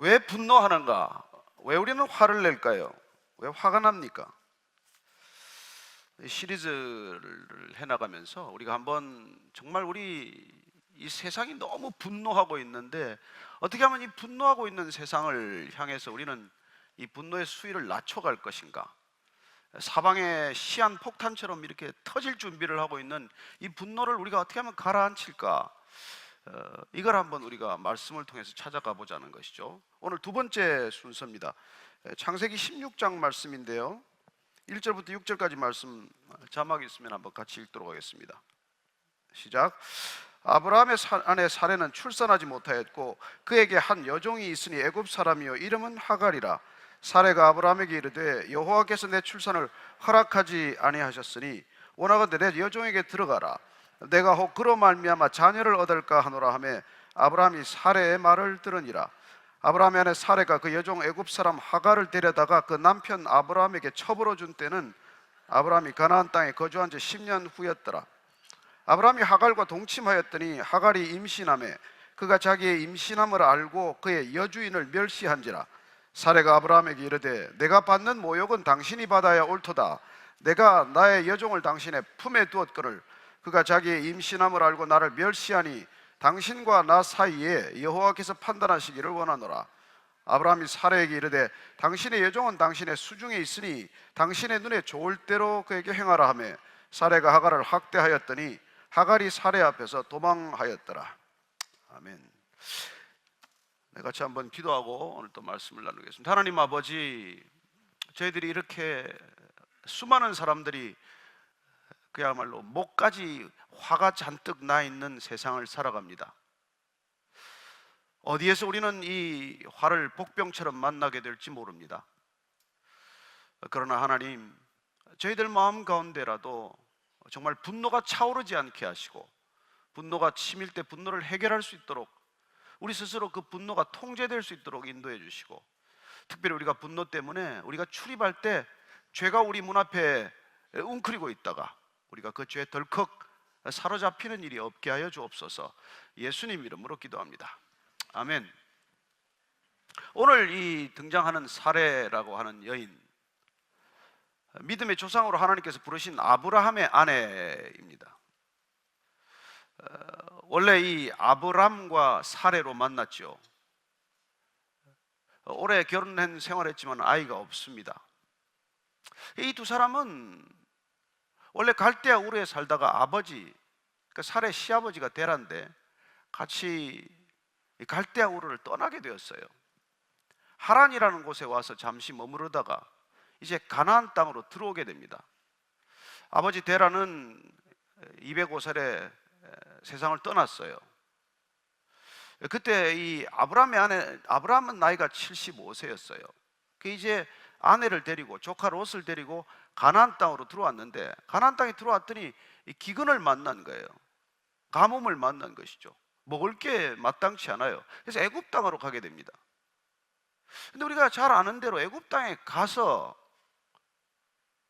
왜 분노하는가? 왜 우리는 화를 낼까요? 왜 화가 납니까? 이 시리즈를 해나가면서 우리가 한번 정말 우리 이 세상이 너무 분노하고 있는데 어떻게 하면 이 분노하고 있는 세상을 향해서 우리는 이 분노의 수위를 낮춰갈 것인가? 사방에 시한 폭탄처럼 이렇게 터질 준비를 하고 있는 이 분노를 우리가 어떻게 하면 가라앉힐까? 이걸 한번 우리가 말씀을 통해서 찾아가 보자는 것이죠. 오늘 두 번째 순서입니다. 창세기 16장 말씀인데요, 1절부터 6절까지 말씀 자막이 있으면 한번 같이 읽도록 하겠습니다. 시작. 아브라함의 아내 사레는 출산하지 못하였고 그에게 한 여종이 있으니 애굽 사람이요 이름은 하갈이라. 사레가 아브라함에게 이르되 여호와께서 내 출산을 허락하지 아니하셨으니 원하건대 내 여종에게 들어가라. 내가 혹 그로 말미암아 자녀를 얻을까 하노라 하매 아브라함이 사레의 말을 들으니라. 아브라함의 아내 사레가 그 여종 애굽 사람 하갈을 데려다가 그 남편 아브라함에게 첩으로 준 때는 아브라함이 가나안 땅에 거주한 지 10년 후였더라. 아브라함이 하갈과 동침하였더니 하갈이 임신하매 그가 자기의 임신함을 알고 그의 여주인을 멸시한지라. 사레가 아브라함에게 이르되 내가 받는 모욕은 당신이 받아야 옳도다. 내가 나의 여종을 당신의 품에 두었거늘 그가 자기의 임신함을 알고 나를 멸시하니 당신과 나 사이에 여호와께서 판단하시기를 원하노라. 아브라함이 사레에게 이르되 당신의 여종은 당신의 수중에 있으니 당신의 눈에 좋을 대로 그에게 행하라 하며 사레가 하갈을 학대하였더니 하갈이 사레 앞에서 도망하였더라. 아멘. 네, 같이 한번 기도하고 오늘 또 말씀을 나누겠습니다. 하나님 아버지, 저희들이 이렇게 수많은 사람들이 그야말로 목까지 화가 잔뜩 나 있는 세상을 살아갑니다. 어디에서 우리는 이 화를 복병처럼 만나게 될지 모릅니다. 그러나 하나님, 저희들 마음 가운데라도 정말 분노가 차오르지 않게 하시고 분노가 치밀 때 분노를 해결할 수 있도록 우리 스스로 그 분노가 통제될 수 있도록 인도해 주시고, 특별히 우리가 분노 때문에 우리가 출입할 때 죄가 우리 문 앞에 웅크리고 있다가 우리가 그 죄에 덜컥 사로잡히는 일이 없게 하여 주옵소서. 예수님 이름으로 기도합니다. 아멘. 오늘 이 등장하는 사레라고 하는 여인, 믿음의 조상으로 하나님께서 부르신 아브라함의 아내입니다. 원래 이 아브람과 사레로 만났죠. 오래 결혼한 생활했지만 아이가 없습니다. 이 두 사람은 원래 갈대아 우르에 살다가 아버지, 그러니까 사레 시아버지가 데란데 같이 갈대아 우르를 떠나게 되었어요. 하란이라는 곳에 와서 잠시 머무르다가 이제 가나안 땅으로 들어오게 됩니다. 아버지 데란은 205살에 세상을 떠났어요. 그때 이 아브라함의 아내, 아브라함은 나이가 75세였어요. 그 이제 아내를 데리고 조카 롯을 데리고 가나안 땅으로 들어왔는데, 가나안 땅에 들어왔더니 이 기근을 만난 거예요. 가뭄을 만난 것이죠. 먹을 게 마땅치 않아요. 그래서 애굽 땅으로 가게 됩니다. 근데 우리가 잘 아는 대로 애굽 땅에 가서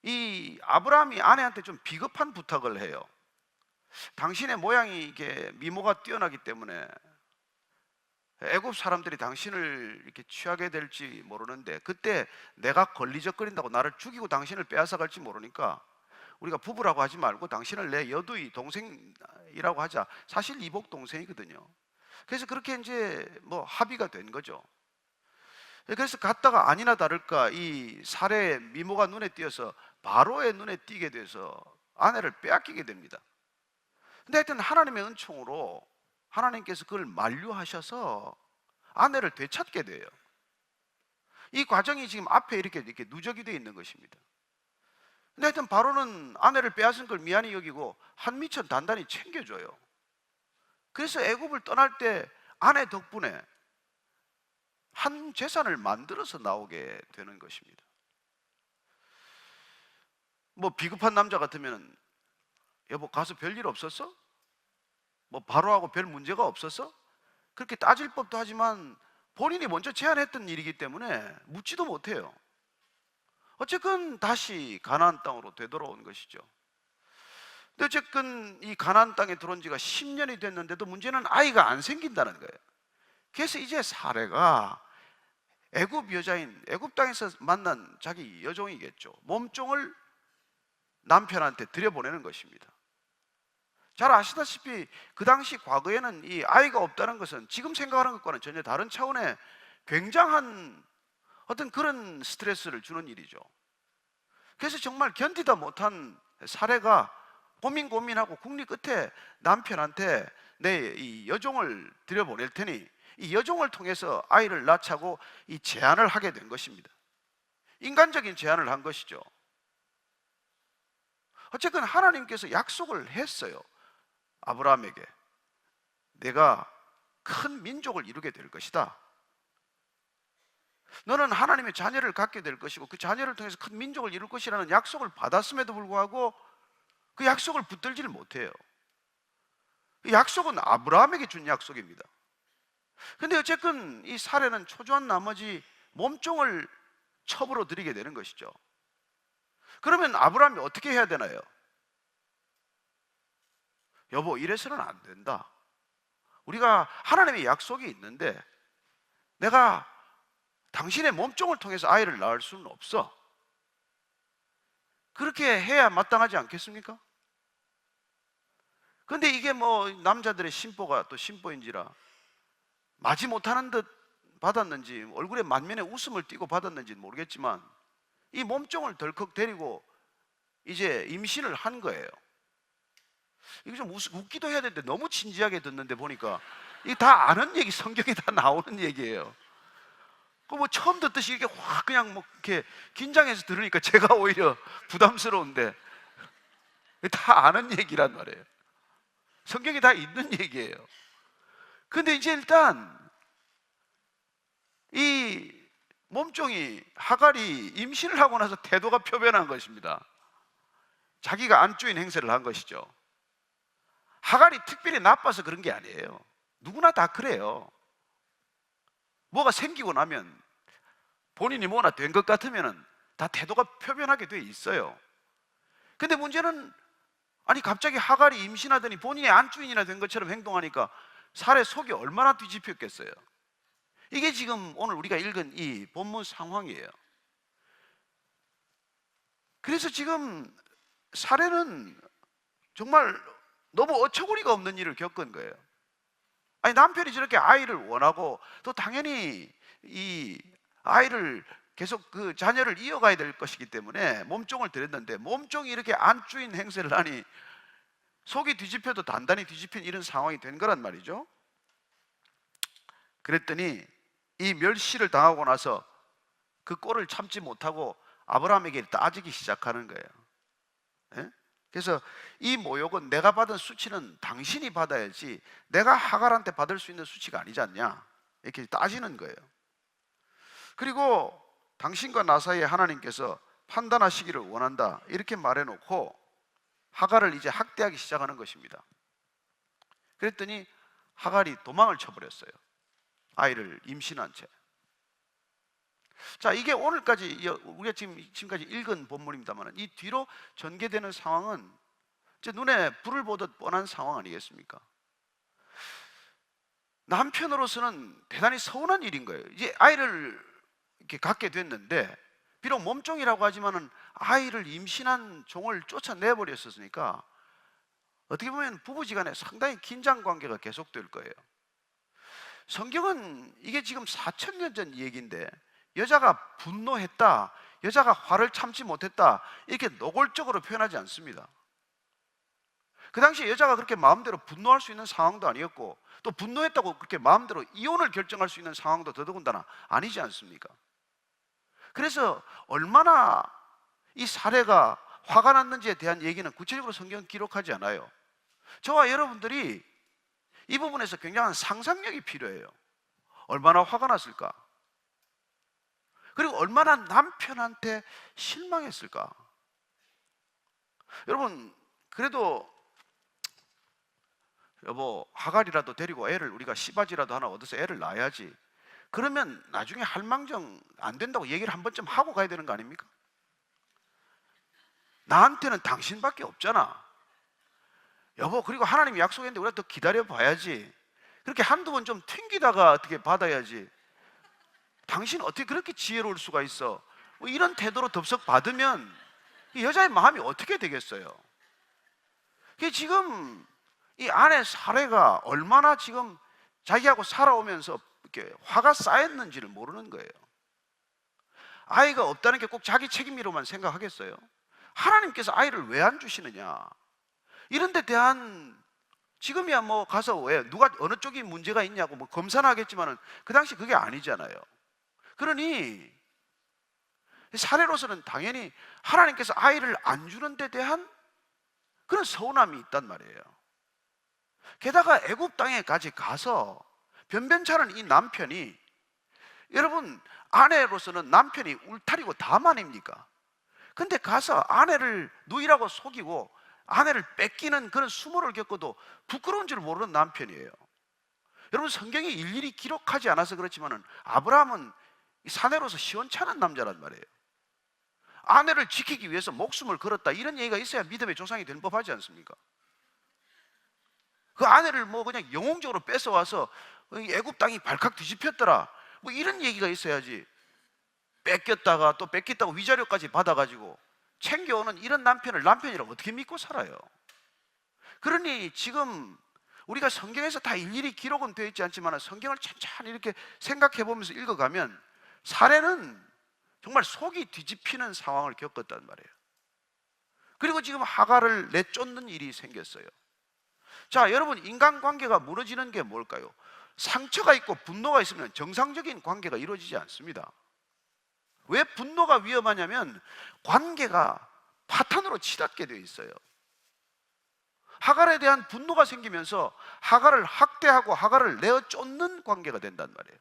이 아브라함이 아내한테 좀 비겁한 부탁을 해요. 당신의 모양이 이게 미모가 뛰어나기 때문에 애굽 사람들이 당신을 이렇게 취하게 될지 모르는데, 그때 내가 걸리적거린다고 나를 죽이고 당신을 빼앗아 갈지 모르니까 우리가 부부라고 하지 말고 당신을 내 여두이 동생이라고 하자. 사실 이복 동생이거든요. 그래서 그렇게 이제 뭐 합의가 된 거죠. 그래서 갔다가 아니나 다를까 이 사레의 미모가 눈에 띄어서 바로의 눈에 띄게 돼서 아내를 빼앗기게 됩니다. 근데 하여튼 하나님의 은총으로 하나님께서 그걸 만류하셔서 아내를 되찾게 돼요. 이 과정이 지금 앞에 이렇게 누적이 되어 있는 것입니다. 근데 하여튼 바로는 아내를 빼앗은 걸 미안히 여기고 한미천 단단히 챙겨줘요. 그래서 애굽을 떠날 때 아내 덕분에 한 재산을 만들어서 나오게 되는 것입니다. 뭐 비겁한 남자 같으면 여보 가서 별일 없었어? 뭐 바로하고 별 문제가 없었어? 그렇게 따질 법도 하지만 본인이 먼저 제안했던 일이기 때문에 묻지도 못해요. 어쨌건 다시 가나안 땅으로 되돌아온 것이죠. 근데 어쨌든 이 가나안 땅에 들어온 지가 10년이 됐는데도 문제는 아이가 안 생긴다는 거예요. 그래서 이제 사레가 애굽 여자인, 애굽 땅에서 만난 자기 여종이겠죠. 몸종을 남편한테 들여보내는 것입니다. 잘 아시다시피 그 당시 과거에는 이 아이가 없다는 것은 지금 생각하는 것과는 전혀 다른 차원의 굉장한 어떤 그런 스트레스를 주는 일이죠. 그래서 정말 견디다 못한 사례가 고민하고 국리 끝에 남편한테 내 이 여종을 들여보낼 테니 이 여종을 통해서 아이를 낳자고 이 제안을 하게 된 것입니다. 인간적인 제안을 한 것이죠. 어쨌든 하나님께서 약속을 했어요. 아브라함에게 내가 큰 민족을 이루게 될 것이다. 너는 하나님의 자녀를 갖게 될 것이고 그 자녀를 통해서 큰 민족을 이룰 것이라는 약속을 받았음에도 불구하고 그 약속을 붙들지를 못해요. 그 약속은 아브라함에게 준 약속입니다. 그런데 어쨌든 이 사례는 초조한 나머지 몸종을 첩으로 들이게 되는 것이죠. 그러면 아브라함이 어떻게 해야 되나요? 여보, 이래서는 안 된다. 우리가 하나님의 약속이 있는데 내가 당신의 몸종을 통해서 아이를 낳을 수는 없어. 그렇게 해야 마땅하지 않겠습니까? 그런데 이게 뭐 남자들의 심보가 또 심보인지라 마지 못하는 듯 받았는지 얼굴에 만면에 웃음을 띠고 받았는지는 모르겠지만 이 몸종을 덜컥 데리고 이제 임신을 한 거예요. 이게 좀 웃기도 해야 되는데 너무 진지하게 듣는데 보니까 이게 다 아는 얘기, 성경에 다 나오는 얘기예요. 그 뭐 처음 듣듯이 이렇게 확 그냥 뭐 이렇게 긴장해서 들으니까 제가 오히려 부담스러운데 다 아는 얘기란 말이에요. 성경에 다 있는 얘기예요. 근데 이제 일단 이 몸종이 하갈이 임신을 하고 나서 태도가 표변한 것입니다. 자기가 안주인 행세를 한 것이죠. 하갈이 특별히 나빠서 그런 게 아니에요. 누구나 다 그래요. 뭐가 생기고 나면 본인이 뭐나 된 것 같으면 다 태도가 표변하게 돼 있어요. 근데 문제는 아니 갑자기 하갈이 임신하더니 본인이 안주인이나 된 것처럼 행동하니까 살의 속이 얼마나 뒤집혔겠어요. 이게 지금 오늘 우리가 읽은 이 본문 상황이에요. 그래서 지금 사례는 정말 너무 어처구니가 없는 일을 겪은 거예요. 아니 남편이 저렇게 아이를 원하고 또 당연히 이 아이를 계속 그 자녀를 이어가야 될 것이기 때문에 몸종을 들였는데 몸종이 이렇게 안주인 행세를 하니 속이 뒤집혀도 단단히 뒤집힌 이런 상황이 된 거란 말이죠. 그랬더니 이 멸시를 당하고 나서 그 꼴을 참지 못하고 아브라함에게 따지기 시작하는 거예요. 예? 그래서 이 모욕은 내가 받은 수치는 당신이 받아야지 내가 하갈한테 받을 수 있는 수치가 아니지 않냐 이렇게 따지는 거예요. 그리고 당신과 나 사이에 하나님께서 판단하시기를 원한다 이렇게 말해놓고 하갈을 이제 학대하기 시작하는 것입니다. 그랬더니 하갈이 도망을 쳐버렸어요. 아이를 임신한 채. 자, 이게 오늘까지 우리가 지금까지 읽은 본문입니다만 이 뒤로 전개되는 상황은 이제 눈에 불을 보듯 뻔한 상황 아니겠습니까? 남편으로서는 대단히 서운한 일인 거예요. 이제 아이를 이렇게 갖게 됐는데 비록 몸종이라고 하지만은 아이를 임신한 종을 쫓아내버렸으니까 어떻게 보면 부부지간에 상당히 긴장 관계가 계속될 거예요. 성경은 이게 지금 4,000년 전 얘기인데 여자가 분노했다, 여자가 화를 참지 못했다 이렇게 노골적으로 표현하지 않습니다. 그 당시에 여자가 그렇게 마음대로 분노할 수 있는 상황도 아니었고 또 분노했다고 그렇게 마음대로 이혼을 결정할 수 있는 상황도 더더군다나 아니지 않습니까? 그래서 얼마나 이 사례가 화가 났는지에 대한 얘기는 구체적으로 성경은 기록하지 않아요. 저와 여러분들이 이 부분에서 굉장한 상상력이 필요해요. 얼마나 화가 났을까? 그리고 얼마나 남편한테 실망했을까? 여러분, 그래도 여보 하갈이라도 데리고 애를 우리가 씨바지라도 하나 얻어서 애를 낳아야지. 그러면 나중에 할망정 안 된다고 얘기를 한 번쯤 하고 가야 되는 거 아닙니까? 나한테는 당신밖에 없잖아. 여보, 그리고 하나님이 약속했는데 우리가 더 기다려 봐야지. 그렇게 한두 번 좀 튕기다가 어떻게 받아야지. 당신 어떻게 그렇게 지혜로울 수가 있어? 뭐 이런 태도로 덥석 받으면 이 여자의 마음이 어떻게 되겠어요? 그게 지금 이 아내 사례가 얼마나 지금 자기하고 살아오면서 이렇게 화가 쌓였는지를 모르는 거예요. 아이가 없다는 게 꼭 자기 책임이로만 생각하겠어요? 하나님께서 아이를 왜 안 주시느냐? 이런 데 대한, 지금이야 뭐 가서 왜 누가 어느 쪽이 문제가 있냐고 뭐 검사는 하겠지만은 그 당시 그게 아니잖아요. 그러니 사례로서는 당연히 하나님께서 아이를 안 주는 데 대한 그런 서운함이 있단 말이에요. 게다가 애굽 땅에까지 가서 변변찮은 이 남편이, 여러분 아내로서는 남편이 울타리고 다름 아닙니까? 근데 가서 아내를 누이라고 속이고 아내를 뺏기는 그런 수모를 겪어도 부끄러운 줄 모르는 남편이에요. 여러분 성경이 일일이 기록하지 않아서 그렇지만은 아브라함은 사내로서 시원찮은 남자란 말이에요. 아내를 지키기 위해서 목숨을 걸었다, 이런 얘기가 있어야 믿음의 조상이 되는 법하지 않습니까? 그 아내를 뭐 그냥 영웅적으로 뺏어와서 애굽 땅이 발칵 뒤집혔더라, 뭐 이런 얘기가 있어야지, 뺏겼다가 또 뺏겼다고 위자료까지 받아가지고 챙겨오는 이런 남편을 남편이라고 어떻게 믿고 살아요? 그러니 지금 우리가 성경에서 다 일일이 기록은 되어 있지 않지만 성경을 천천히 이렇게 생각해 보면서 읽어가면 사례는 정말 속이 뒤집히는 상황을 겪었단 말이에요. 그리고 지금 하갈을 내쫓는 일이 생겼어요. 자, 여러분 인간관계가 무너지는 게 뭘까요? 상처가 있고 분노가 있으면 정상적인 관계가 이루어지지 않습니다. 왜 분노가 위험하냐면 관계가 파탄으로 치닫게 되어 있어요. 하갈에 대한 분노가 생기면서 하갈을 학대하고 하갈을 내어 쫓는 관계가 된단 말이에요.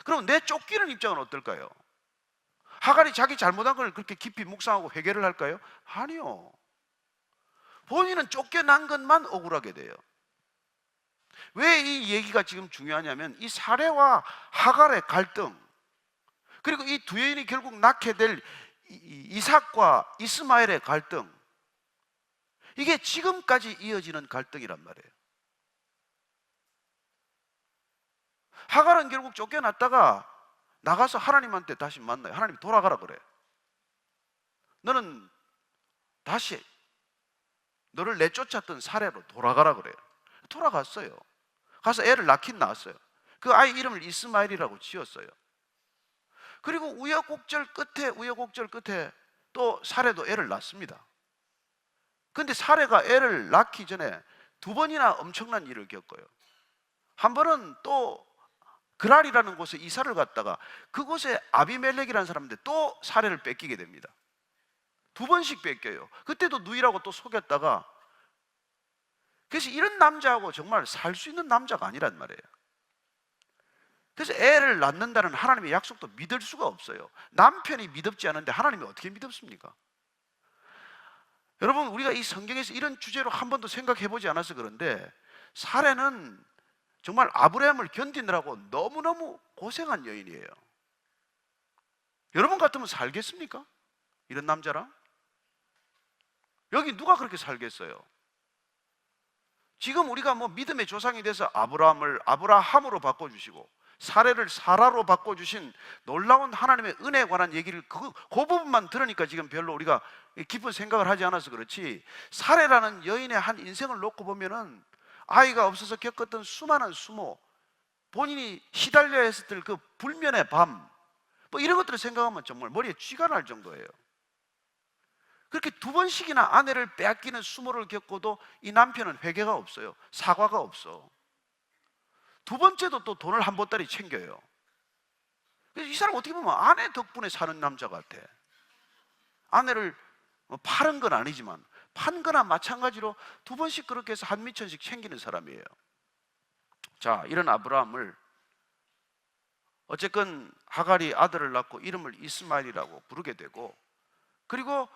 그럼 내쫓기는 입장은 어떨까요? 하갈이 자기 잘못한 걸 그렇게 깊이 묵상하고 회개를 할까요? 아니요. 본인은 쫓겨난 것만 억울하게 돼요. 왜 이 얘기가 지금 중요하냐면 이 사레와 하갈의 갈등, 그리고 이 두 여인이 결국 낳게 될 이삭과 이스마엘의 갈등, 이게 지금까지 이어지는 갈등이란 말이에요. 하갈은 결국 쫓겨났다가 나가서 하나님한테 다시 만나요. 하나님 돌아가라 그래. 너는 다시 너를 내쫓았던 사례로 돌아가라 그래요. 돌아갔어요. 가서 애를 낳긴 낳았어요. 그 아이 이름을 이스마엘이라고 지었어요. 그리고 우여곡절 끝에 또 사례도 애를 낳습니다. 근데 사례가 애를 낳기 전에 두 번이나 엄청난 일을 겪어요. 한 번은 또 그랄이라는 곳에 이사를 갔다가 그곳에 아비멜렉이라는 사람인데 또 사례를 뺏기게 됩니다. 두 번씩 뺏겨요. 그때도 누이라고 또 속였다가, 그래서 이런 남자하고 정말 살 수 있는 남자가 아니란 말이에요. 그래서 애를 낳는다는 하나님의 약속도 믿을 수가 없어요. 남편이 믿음지 않은데 하나님이 어떻게 믿습니까? 여러분 우리가 이 성경에서 이런 주제로 한 번도 생각해 보지 않아서 그런데 사례는 정말 아브라함을 견디느라고 너무너무 고생한 여인이에요. 여러분 같으면 살겠습니까? 이런 남자랑? 여기 누가 그렇게 살겠어요? 지금 우리가 뭐 믿음의 조상이 돼서 아브라함을 아브라함으로 바꿔주시고 사례를 사라로 바꿔주신 놀라운 하나님의 은혜에 관한 얘기를 그 부분만 들으니까 지금 별로 우리가 깊은 생각을 하지 않아서 그렇지, 사례라는 여인의 한 인생을 놓고 보면은 아이가 없어서 겪었던 수많은 수모, 본인이 시달려야 했을 그 불면의 밤, 뭐 이런 것들을 생각하면 정말 머리에 쥐가 날 정도예요. 그렇게 두 번씩이나 아내를 빼앗기는 수모를 겪고도 이 남편은 회개가 없어요. 사과가 없어. 두 번째도 또 돈을 한 보따리 챙겨요. 그래서 이 사람 어떻게 보면 아내 덕분에 사는 남자 같아. 아내를 파는 건 아니지만 판 거나 마찬가지로 두 번씩 그렇게 해서 한 미천씩 챙기는 사람이에요. 자, 이런 아브라함을 어쨌건 하갈이 아들을 낳고 이름을 이스마엘이라고 부르게 되고, 그리고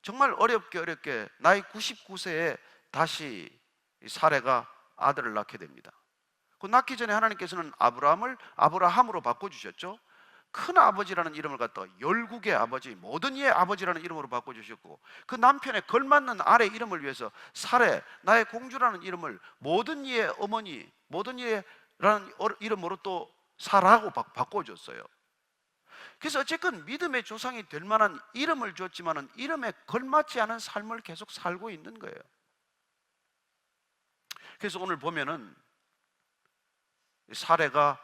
정말 어렵게 나이 99세에 다시 사레가 아들을 낳게 됩니다. 그 낳기 전에 하나님께서는 아브라함을 아브라함으로 바꿔주셨죠. 큰 아버지라는 이름을 갖다가 열국의 아버지, 모든 이의 아버지라는 이름으로 바꿔주셨고, 그 남편에 걸맞는 아내 이름을 위해서 사레, 나의 공주라는 이름을 모든 이의 어머니, 모든 이의라는 이름으로 또 사라고 바꿔줬어요. 그래서 어쨌건 믿음의 조상이 될 만한 이름을 줬지만은 이름에 걸맞지 않은 삶을 계속 살고 있는 거예요. 그래서 오늘 보면은 사례가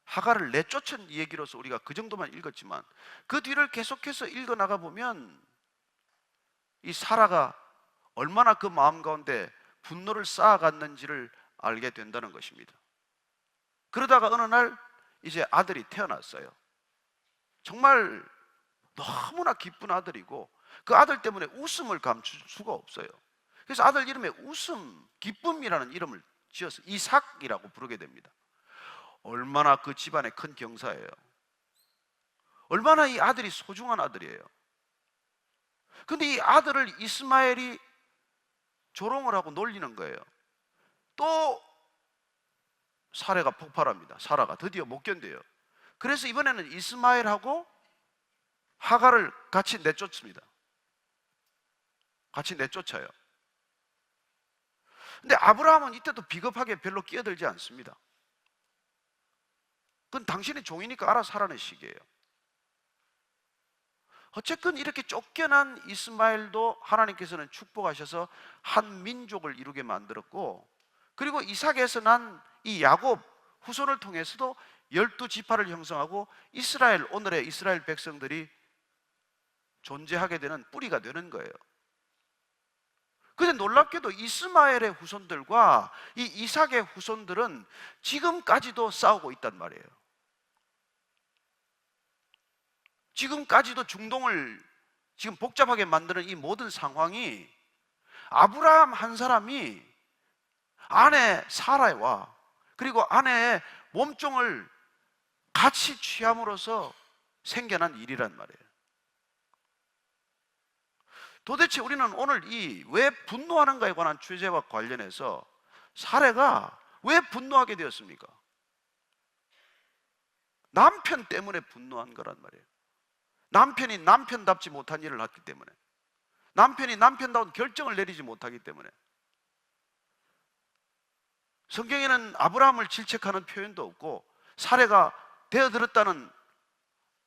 하갈을 내쫓은 얘기로서 우리가 그 정도만 읽었지만 그 뒤를 계속해서 읽어나가 보면 이 사라가 얼마나 그 마음 가운데 분노를 쌓아갔는지를 알게 된다는 것입니다. 그러다가 어느 날 이제 아들이 태어났어요. 정말 너무나 기쁜 아들이고 그 아들 때문에 웃음을 감출 수가 없어요. 그래서 아들 이름에 웃음, 기쁨이라는 이름을 지어서 이삭이라고 부르게 됩니다. 얼마나 그 집안의 큰 경사예요. 얼마나 이 아들이 소중한 아들이에요. 근데 이 아들을 이스마엘이 조롱을 하고 놀리는 거예요. 또 사례가 폭발합니다. 사라가 드디어 못 견뎌요. 그래서 이번에는 이스마엘하고 하갈을 같이 내쫓습니다. 같이 내쫓아요. 근데 아브라함은 이때도 비겁하게 별로 끼어들지 않습니다. 그건 당신의 종이니까 알아서 하라는 식이에요. 어쨌든 이렇게 쫓겨난 이스마엘도 하나님께서는 축복하셔서 한 민족을 이루게 만들었고, 그리고 이삭에서 난 이 야곱 후손을 통해서도 12지파를 형성하고 이스라엘, 오늘의 이스라엘 백성들이 존재하게 되는 뿌리가 되는 거예요. 그런데 놀랍게도 이스마엘의 후손들과 이 이삭의 후손들은 지금까지도 싸우고 있단 말이에요. 지금까지도 중동을 지금 복잡하게 만드는 이 모든 상황이 아브라함 한 사람이 아내 사라와 그리고 아내의 몸종을 같이 취함으로써 생겨난 일이란 말이에요. 도대체 우리는 오늘 이 왜 분노하는가에 관한 주제와 관련해서 사례가 왜 분노하게 되었습니까? 남편 때문에 분노한 거란 말이에요. 남편이 남편답지 못한 일을 했기 때문에, 남편이 남편다운 결정을 내리지 못하기 때문에. 성경에는 아브라함을 질책하는 표현도 없고 사례가 되어들었다는,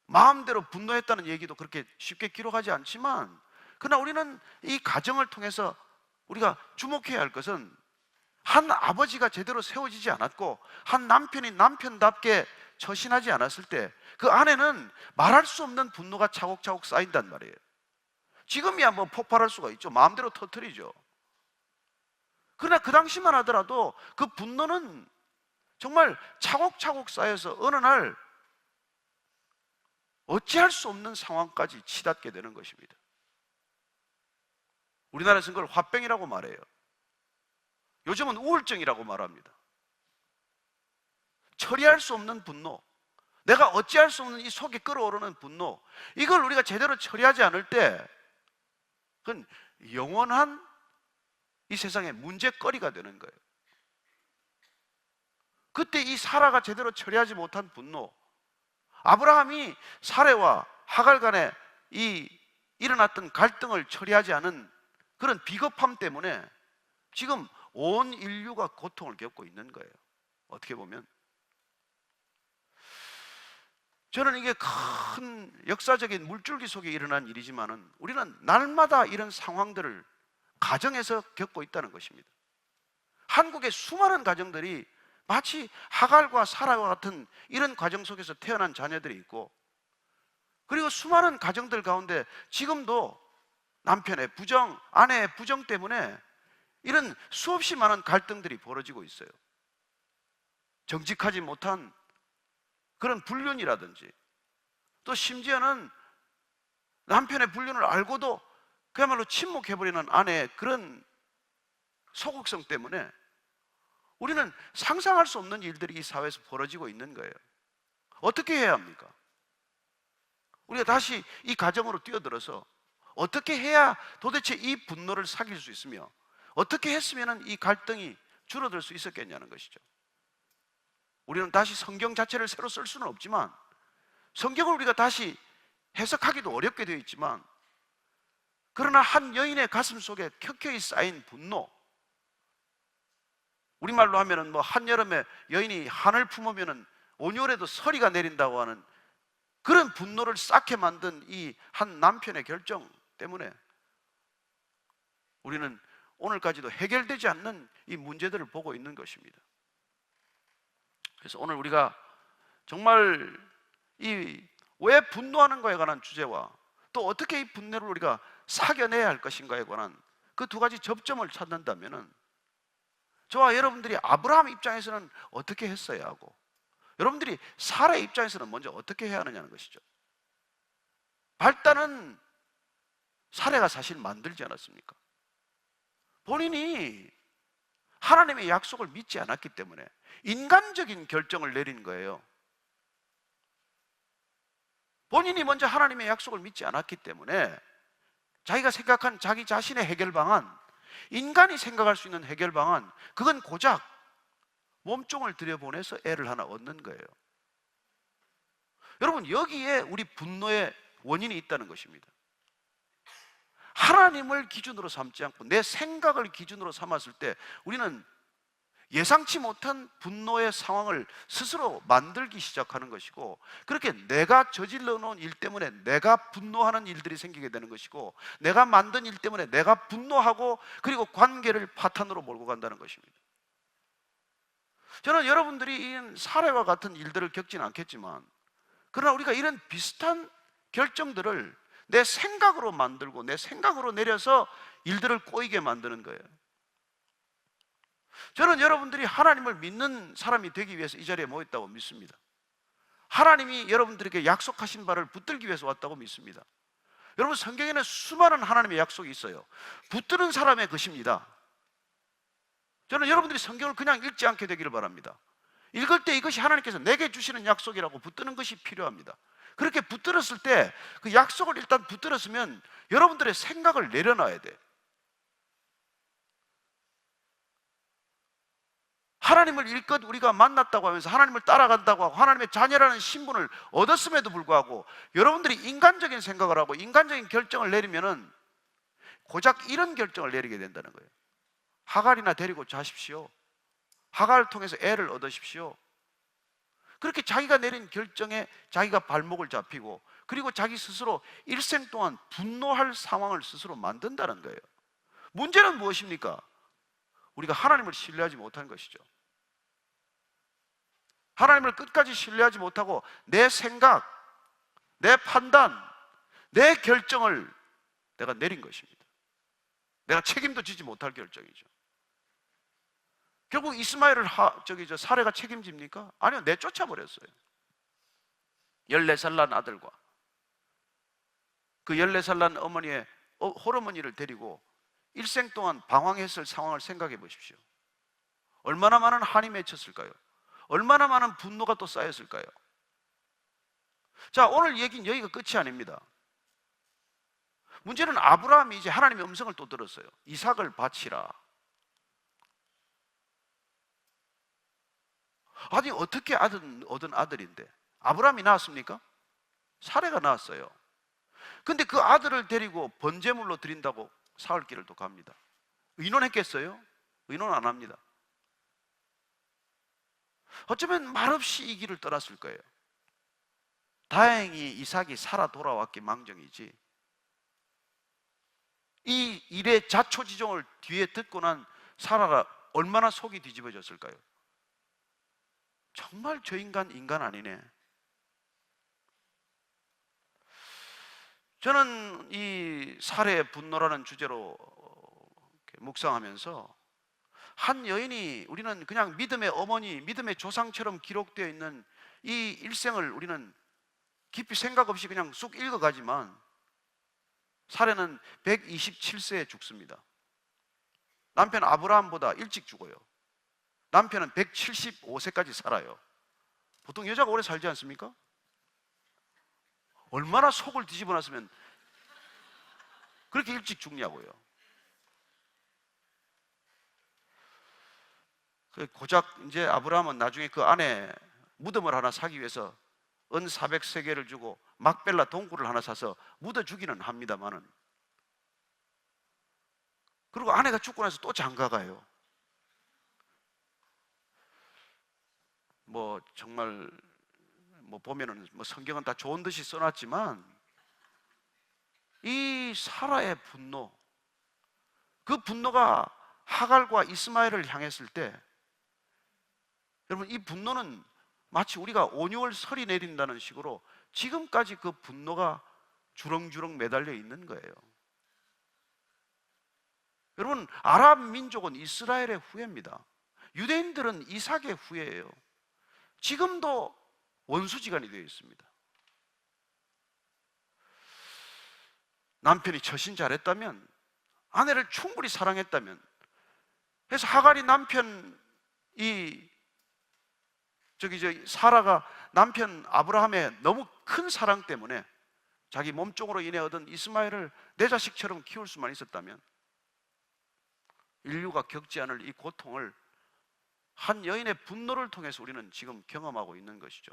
마음대로 분노했다는 얘기도 그렇게 쉽게 기록하지 않지만, 그러나 우리는 이 가정을 통해서 우리가 주목해야 할 것은 한 아버지가 제대로 세워지지 않았고 한 남편이 남편답게 처신하지 않았을 때 그 안에는 말할 수 없는 분노가 차곡차곡 쌓인단 말이에요. 지금이야 뭐 폭발할 수가 있죠. 마음대로 터뜨리죠. 그러나 그 당시만 하더라도 그 분노는 정말 차곡차곡 쌓여서 어느 날 어찌할 수 없는 상황까지 치닫게 되는 것입니다. 우리나라에서는 그걸 화병이라고 말해요. 요즘은 우울증이라고 말합니다. 처리할 수 없는 분노, 내가 어찌할 수 없는 이 속에 끓어오르는 분노, 이걸 우리가 제대로 처리하지 않을 때 그건 영원한 이 세상의 문제거리가 되는 거예요. 그때 이 사라가 제대로 처리하지 못한 분노, 아브라함이 사례와 하갈 간에 이 일어났던 갈등을 처리하지 않은 그런 비겁함 때문에 지금 온 인류가 고통을 겪고 있는 거예요. 어떻게 보면 저는 이게 큰 역사적인 물줄기 속에 일어난 일이지만은 우리는 날마다 이런 상황들을 가정에서 겪고 있다는 것입니다. 한국의 수많은 가정들이 마치 하갈과 사라와 같은 이런 과정 속에서 태어난 자녀들이 있고, 그리고 수많은 가정들 가운데 지금도 남편의 부정, 아내의 부정 때문에 이런 수없이 많은 갈등들이 벌어지고 있어요. 정직하지 못한 그런 불륜이라든지, 또 심지어는 남편의 불륜을 알고도 그야말로 침묵해버리는 아내의 그런 소극성 때문에 우리는 상상할 수 없는 일들이 이 사회에서 벌어지고 있는 거예요. 어떻게 해야 합니까? 우리가 다시 이 가정으로 뛰어들어서 어떻게 해야 도대체 이 분노를 사귈 수 있으며 어떻게 했으면 이 갈등이 줄어들 수 있었겠냐는 것이죠. 우리는 다시 성경 자체를 새로 쓸 수는 없지만, 성경을 우리가 다시 해석하기도 어렵게 되어 있지만, 그러나 한 여인의 가슴 속에 켜켜이 쌓인 분노, 우리말로 하면은 뭐 한여름에 여인이 한을 품으면은 온유월에도 서리가 내린다고 하는 그런 분노를 쌓게 만든 이 한 남편의 결정 때문에 우리는 오늘까지도 해결되지 않는 이 문제들을 보고 있는 것입니다. 그래서 오늘 우리가 정말 이 왜 분노하는가에 관한 주제와 또 어떻게 이 분노를 우리가 사겨내야 할 것인가에 관한 그 두 가지 접점을 찾는다면은 저와 여러분들이 아브라함 입장에서는 어떻게 했어야 하고 여러분들이 사라의 입장에서는 먼저 어떻게 해야 하느냐는 것이죠. 발단은 사라가 사실 만들지 않았습니까? 본인이 하나님의 약속을 믿지 않았기 때문에 인간적인 결정을 내린 거예요. 본인이 먼저 하나님의 약속을 믿지 않았기 때문에 자기가 생각한 자기 자신의 해결 방안, 인간이 생각할 수 있는 해결 방안, 그건 고작 몸종을 들여보내서 애를 하나 얻는 거예요. 여러분, 여기에 우리 분노의 원인이 있다는 것입니다. 하나님을 기준으로 삼지 않고 내 생각을 기준으로 삼았을 때 우리는 예상치 못한 분노의 상황을 스스로 만들기 시작하는 것이고, 그렇게 내가 저질러 놓은 일 때문에 내가 분노하는 일들이 생기게 되는 것이고, 내가 만든 일 때문에 내가 분노하고 그리고 관계를 파탄으로 몰고 간다는 것입니다. 저는 여러분들이 이 사례와 같은 일들을 겪지는 않겠지만, 그러나 우리가 이런 비슷한 결정들을 내 생각으로 만들고 내 생각으로 내려서 일들을 꼬이게 만드는 거예요. 저는 여러분들이 하나님을 믿는 사람이 되기 위해서 이 자리에 모였다고 믿습니다. 하나님이 여러분들에게 약속하신 바를 붙들기 위해서 왔다고 믿습니다. 여러분, 성경에는 수많은 하나님의 약속이 있어요. 붙드는 사람의 것입니다. 저는 여러분들이 성경을 그냥 읽지 않게 되기를 바랍니다. 읽을 때 이것이 하나님께서 내게 주시는 약속이라고 붙드는 것이 필요합니다. 그렇게 붙들었을 때 그 약속을 일단 붙들었으면 여러분들의 생각을 내려놔야 돼. 하나님을 일껏 우리가 만났다고 하면서 하나님을 따라간다고 하고 하나님의 자녀라는 신분을 얻었음에도 불구하고 여러분들이 인간적인 생각을 하고 인간적인 결정을 내리면은 고작 이런 결정을 내리게 된다는 거예요. 하갈이나 데리고 자십시오. 하갈을 통해서 애를 얻으십시오. 그렇게 자기가 내린 결정에 자기가 발목을 잡히고 그리고 자기 스스로 일생 동안 분노할 상황을 스스로 만든다는 거예요. 문제는 무엇입니까? 우리가 하나님을 신뢰하지 못한 것이죠. 하나님을 끝까지 신뢰하지 못하고 내 생각, 내 판단, 내 결정을 내가 내린 것입니다. 내가 책임도 지지 못할 결정이죠. 결국 이스마엘을 사례가 책임집니까? 아니요, 내쫓아버렸어요. 14살 난 아들과 그 14살 난 어머니의 홀어머니를 데리고 일생 동안 방황했을 상황을 생각해 보십시오. 얼마나 많은 한이 맺혔을까요? 얼마나 많은 분노가 또 쌓였을까요? 자, 오늘 얘기는 여기가 끝이 아닙니다. 문제는 아브라함이 이제 하나님의 음성을 또 들었어요. 이삭을 바치라. 아니, 어떻게 얻은 아들인데? 아브라함이 낳았습니까? 사레가 낳았어요. 근데 그 아들을 데리고 번제물로 드린다고 사흘 길을 또 갑니다. 의논했겠어요? 의논 안 합니다. 어쩌면 말없이 이 길을 떠났을 거예요. 다행히 이삭이 살아 돌아왔기 망정이지, 이 일의 자초지종을 뒤에 듣고 난 사라가 얼마나 속이 뒤집어졌을까요? 정말 저 인간 아니네. 저는 이 살해의 분노라는 주제로 묵상하면서 한 여인이, 우리는 그냥 믿음의 어머니, 믿음의 조상처럼 기록되어 있는 이 일생을 우리는 깊이 생각 없이 그냥 쑥 읽어가지만 살해는 127세에 죽습니다. 남편 아브라함보다 일찍 죽어요. 남편은 175세까지 살아요. 보통 여자가 오래 살지 않습니까? 얼마나 속을 뒤집어 놨으면 그렇게 일찍 죽냐고요. 고작 이제 아브라함은 나중에 그 아내 무덤을 하나 사기 위해서 은 400세겔을 주고 막벨라 동굴을 하나 사서 묻어 주기는 합니다만은, 그리고 아내가 죽고 나서 또 장가가요. 뭐 정말 뭐 보면은 뭐 성경은 다 좋은 듯이 써놨지만 이 사라의 분노, 그 분노가 하갈과 이스마엘을 향했을 때 여러분 이 분노는 마치 우리가 온유월 설이 내린다는 식으로 지금까지 그 분노가 주렁주렁 매달려 있는 거예요. 여러분 아랍 민족은 이스라엘의 후예입니다. 유대인들은 이삭의 후예예요. 지금도 원수지간이 되어 있습니다. 남편이 처신 잘했다면, 아내를 충분히 사랑했다면, 그래서 하갈이 사라가 남편 아브라함의 너무 큰 사랑 때문에 자기 몸종으로 인해 얻은 이스마엘을 내 자식처럼 키울 수만 있었다면 인류가 겪지 않을 이 고통을 한 여인의 분노를 통해서 우리는 지금 경험하고 있는 것이죠.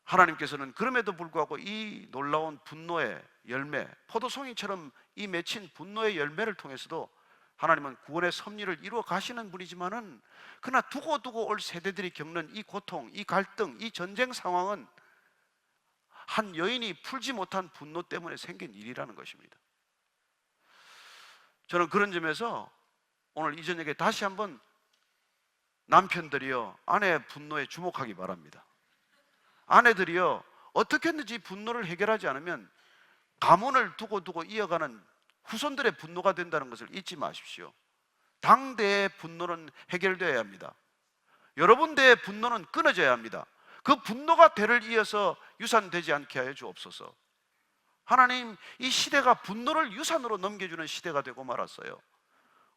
하나님께서는 그럼에도 불구하고 이 놀라운 분노의 열매, 포도송이처럼 이 맺힌 분노의 열매를 통해서도 하나님은 구원의 섭리를 이루어 가시는 분이지만은 그러나 두고두고 올 세대들이 겪는 이 고통, 이 갈등, 이 전쟁 상황은 한 여인이 풀지 못한 분노 때문에 생긴 일이라는 것입니다. 저는 그런 점에서 오늘 이 저녁에 다시 한번 남편들이요, 아내의 분노에 주목하기 바랍니다. 아내들이요, 어떻게 했는지 분노를 해결하지 않으면 가문을 두고 이어가는 후손들의 분노가 된다는 것을 잊지 마십시오. 당대의 분노는 해결되어야 합니다. 여러분들의 분노는 끊어져야 합니다. 그 분노가 대를 이어서 유산되지 않게 하여 주옵소서. 하나님, 이 시대가 분노를 유산으로 넘겨주는 시대가 되고 말았어요.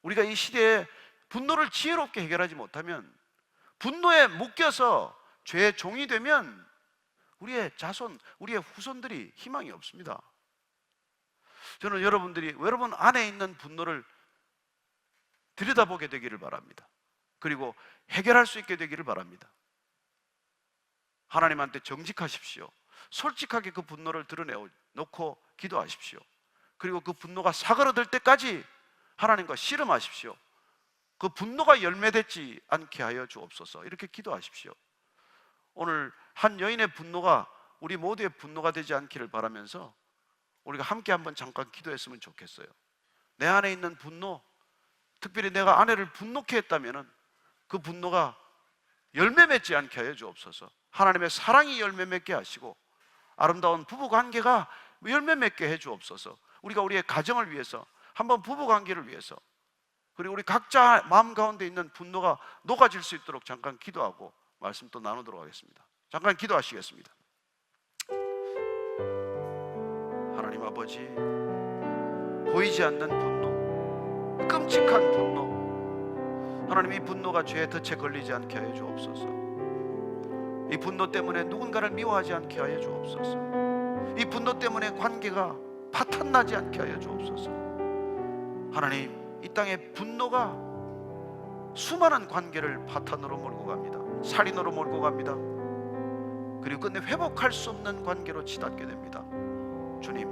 우리가 이 시대에 분노를 지혜롭게 해결하지 못하면, 분노에 묶여서 죄의 종이 되면 우리의 자손, 우리의 후손들이 희망이 없습니다. 저는 여러분 안에 있는 분노를 들여다보게 되기를 바랍니다. 그리고 해결할 수 있게 되기를 바랍니다. 하나님한테 정직하십시오. 솔직하게 그 분노를 드러내놓고 기도하십시오. 그리고 그 분노가 사그러들 때까지 하나님과 씨름하십시오. 그 분노가 열매되지 않게 하여 주옵소서. 이렇게 기도하십시오. 오늘 한 여인의 분노가 우리 모두의 분노가 되지 않기를 바라면서 우리가 함께 한번 잠깐 기도했으면 좋겠어요. 내 안에 있는 분노, 특별히 내가 아내를 분노케 했다면 그 분노가 열매 맺지 않게 하여 주옵소서. 하나님의 사랑이 열매 맺게 하시고 아름다운 부부관계가 열매 맺게 해 주옵소서. 우리가 우리의 가정을 위해서, 한번 부부관계를 위해서, 그리고 우리 각자 마음 가운데 있는 분노가 녹아질 수 있도록 잠깐 기도하고 말씀 또 나누도록 하겠습니다. 잠깐 기도하시겠습니다. 하나님 아버지, 보이지 않는 분노, 끔찍한 분노, 하나님 이 분노가 죄의 덫에 걸리지 않게 하여 주옵소서. 이 분노 때문에 누군가를 미워하지 않게 하여 주옵소서. 이 분노 때문에 관계가 파탄나지 않게 하여 주옵소서. 하나님, 이 땅의 분노가 수많은 관계를 파탄으로 몰고 갑니다. 살인으로 몰고 갑니다. 그리고 끝내 회복할 수 없는 관계로 치닫게 됩니다. 주님,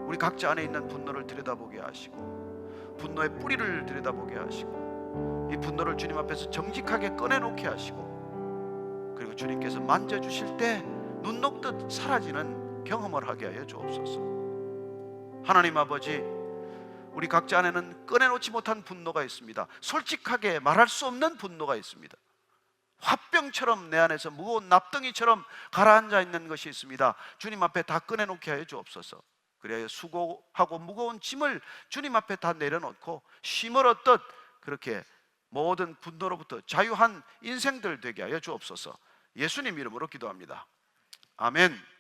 우리 각자 안에 있는 분노를 들여다보게 하시고 분노의 뿌리를 들여다보게 하시고 이 분노를 주님 앞에서 정직하게 꺼내놓게 하시고 그리고 주님께서 만져주실 때 눈 녹듯 사라지는 경험을 하게 하여 주옵소서. 하나님 아버지, 우리 각자 안에는 꺼내놓지 못한 분노가 있습니다. 솔직하게 말할 수 없는 분노가 있습니다. 화병처럼 내 안에서 무거운 납덩이처럼 가라앉아 있는 것이 있습니다. 주님 앞에 다 꺼내놓게 하여 주옵소서. 그래야 수고하고 무거운 짐을 주님 앞에 다 내려놓고 쉼을 얻듯 그렇게 모든 분노로부터 자유한 인생들 되게 하여 주옵소서. 예수님 이름으로 기도합니다. 아멘.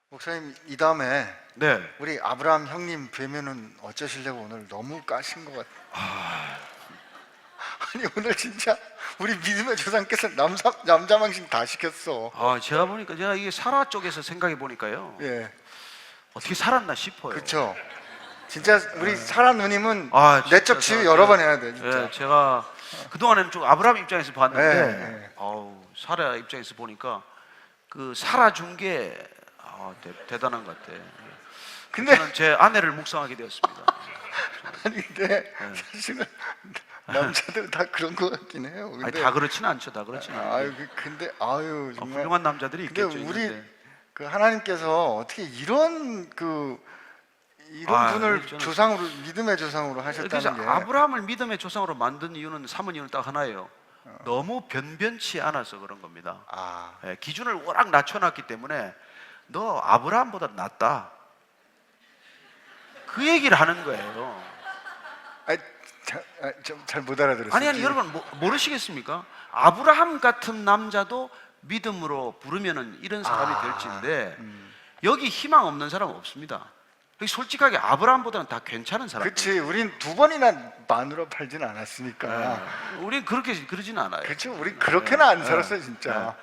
목사님, 이 다음에 네. 우리 아브라함 형님 뵈면은 어쩌시려고 오늘 너무 까신 것 같아요. 아니 오늘 진짜 우리 믿음의 조상께서 남자망신 다 시켰어. 제가 보니까 제가 이게 사라 쪽에서 생각해 보니까요. 예, 어떻게 살았나 싶어요. 그렇죠. 진짜 우리 사라 누님은 진짜 내적 치유 여러 번 해야 돼. 진짜. 예, 제가 그동안에는 좀 아브라함 입장에서 봤는데 예. 사라 입장에서 보니까 그 살아준 게 대단한 것 같아. 근데 저는 제 아내를 묵상하게 되었습니다. 아니 근데 사실은 남자들 다 그런 것 같긴 해요. 아니, 근데 다 그렇지는 않죠. 다 그렇지는 아유 않은데 근데 아유 정말 훌륭한 남자들이 근데 있겠죠. 우리 있는데. 그 하나님께서 어떻게 이런 이런 분을 저는 조상으로 믿음의 조상으로 그래서 하셨다는 게 아브라함을 믿음의 조상으로 만든 이유는 삼은 이유는 딱 하나예요. 너무 변변치 않아서 그런 겁니다. 아, 예, 기준을 워낙 낮춰놨기 때문에 너 아브라함보다 낫다. 그 얘기를 하는 거예요. 좀 잘 못 알아들었어요. 아니 여러분 모르시겠습니까? 아브라함 같은 남자도 믿음으로 부르면은 이런 사람이 될지인데 여기 희망 없는 사람은 없습니다. 여기 솔직하게 아브라함보다는 다 괜찮은 사람. 그렇지. 우린 두 번이나 마누라 팔진 않았으니까. 우린 그렇게 그러지는 않아요. 그렇죠. 우리 그렇게는 안 살았어요, 진짜.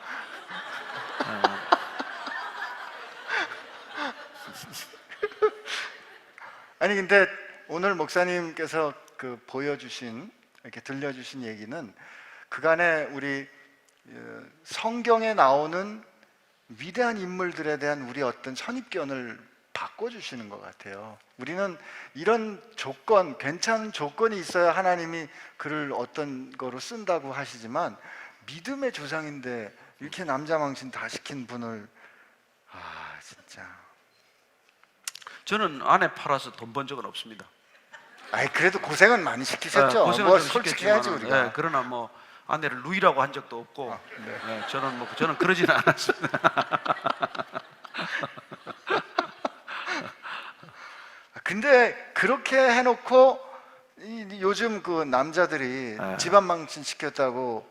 아니 근데 오늘 목사님께서 그 보여주신 이렇게 들려주신 얘기는 그간에 우리 성경에 나오는 위대한 인물들에 대한 우리 어떤 선입견을 바꿔주시는 것 같아요. 우리는 이런 조건, 괜찮은 조건이 있어야 하나님이 그를 어떤 거로 쓴다고 하시지만 믿음의 조상인데 이렇게 남자 망신 다 시킨 분을 진짜. 저는 아내 팔아서 돈 번 적은 없습니다. 아이 그래도 고생은 많이 시키셨죠. 고생은 뭐 좀 솔직히 시켰지만, 해야지 우리가. 예, 그러나 뭐 아내를 누이라고 한 적도 없고, 네. 예, 저는 그러지는 않았습니다. 근데 그렇게 해놓고 요즘 그 남자들이 집안 망신 시켰다고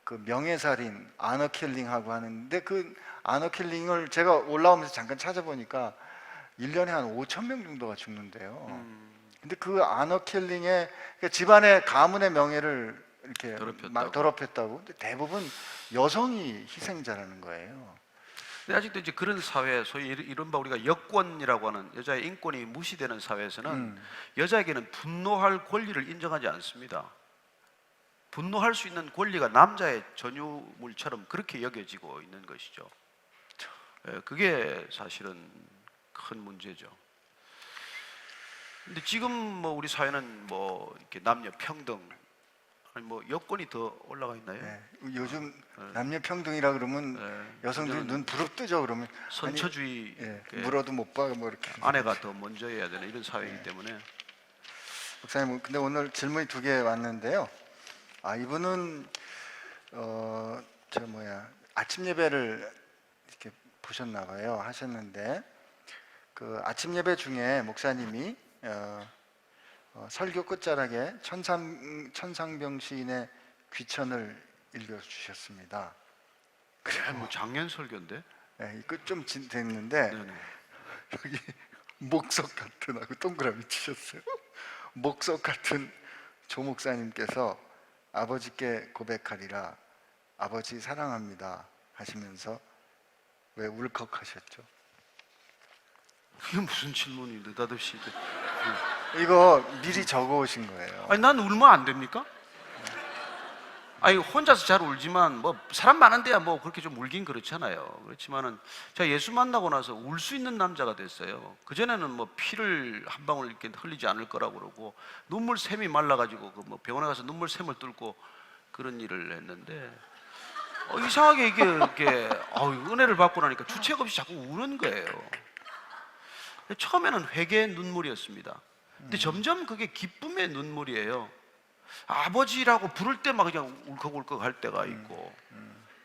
그 명예살인, 아너킬링하고 하는데 그 아너킬링을 제가 올라오면서 잠깐 찾아보니까 1년에 한 5천 명 정도가 죽는데요. 근데 그 아너킬링에 그러니까 집안의 가문의 명예를 이렇게 더럽혔다고. 근데 대부분 여성이 희생자라는 거예요. 근데 아직도 이제 그런 사회, 소위 이른바 우리가 여권이라고 하는 여자의 인권이 무시되는 사회에서는 여자에게는 분노할 권리를 인정하지 않습니다. 분노할 수 있는 권리가 남자의 전유물처럼 그렇게 여겨지고 있는 것이죠. 그게 사실은 큰 문제죠. 근데 지금 뭐 우리 사회는 뭐 이렇게 남녀 평등, 아니 뭐 여건이 더 올라가 있나요? 네, 요즘 남녀 평등이라 그러면 여성들이 눈 부릅뜨죠. 그러면 선처주의, 물어도 못 봐, 뭐 이렇게. 아내가 더 먼저 해야 되는 이런 사회이기 때문에. 목사님, 근데 오늘 질문이 2개 왔는데요. 이분은 아침 예배를 이렇게 보셨나 봐요. 하셨는데 그 아침 예배 중에 목사님이 설교 끝자락에 천상병 시인의 귀천을 읽어주셨습니다. 그래 뭐 작년 설교인데. 네, 이거 좀 됐는데 여기 목석 같은 하고 동그라미 치셨어요. 목석 같은 조 목사님께서 아버지께 고백하리라 아버지 사랑합니다 하시면서 왜 울컥하셨죠? 이게 무슨 질문이 느닷없이. 이거 미리 적어 오신 거예요. 아니 난 울면 안 됩니까? 아니 혼자서 잘 울지만 뭐 사람 많은 데야 뭐 그렇게 좀 울긴 그렇잖아요. 그렇지만은 제가 예수 만나고 나서 울 수 있는 남자가 됐어요. 그전에는 뭐 피를 한 방울 이렇게 흘리지 않을 거라고 그러고 눈물 샘이 말라가지고 그 뭐 병원에 가서 눈물 샘을 뚫고 그런 일을 했는데 이상하게 이게 은혜를 받고 나니까 주책 없이 자꾸 우는 거예요. 처음에는 회개의 눈물이었습니다. 근데 점점 그게 기쁨의 눈물이에요. 아버지라고 부를 때 막 그냥 울컥울컥 할 때가 있고.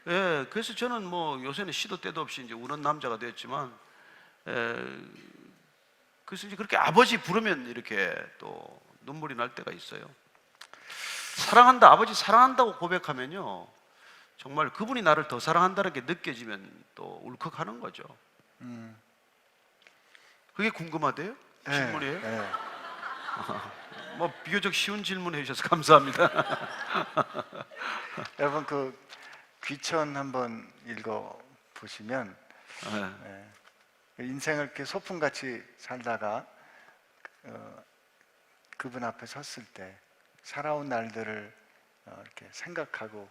예, 그래서 저는 뭐 요새는 시도 때도 없이 이제 우는 남자가 됐지만, 그래서 이제 그렇게 아버지 부르면 이렇게 또 눈물이 날 때가 있어요. 사랑한다, 아버지 사랑한다고 고백하면요, 정말 그분이 나를 더 사랑한다는 게 느껴지면 또 울컥하는 거죠. 그게 궁금하대요? 질문이에요? 네. 뭐 비교적 쉬운 질문 해주셔서 감사합니다. 여러분 그 귀천 한번 읽어 보시면 인생을 이렇게 소풍같이 살다가 그분 앞에 섰을 때 살아온 날들을 이렇게 생각하고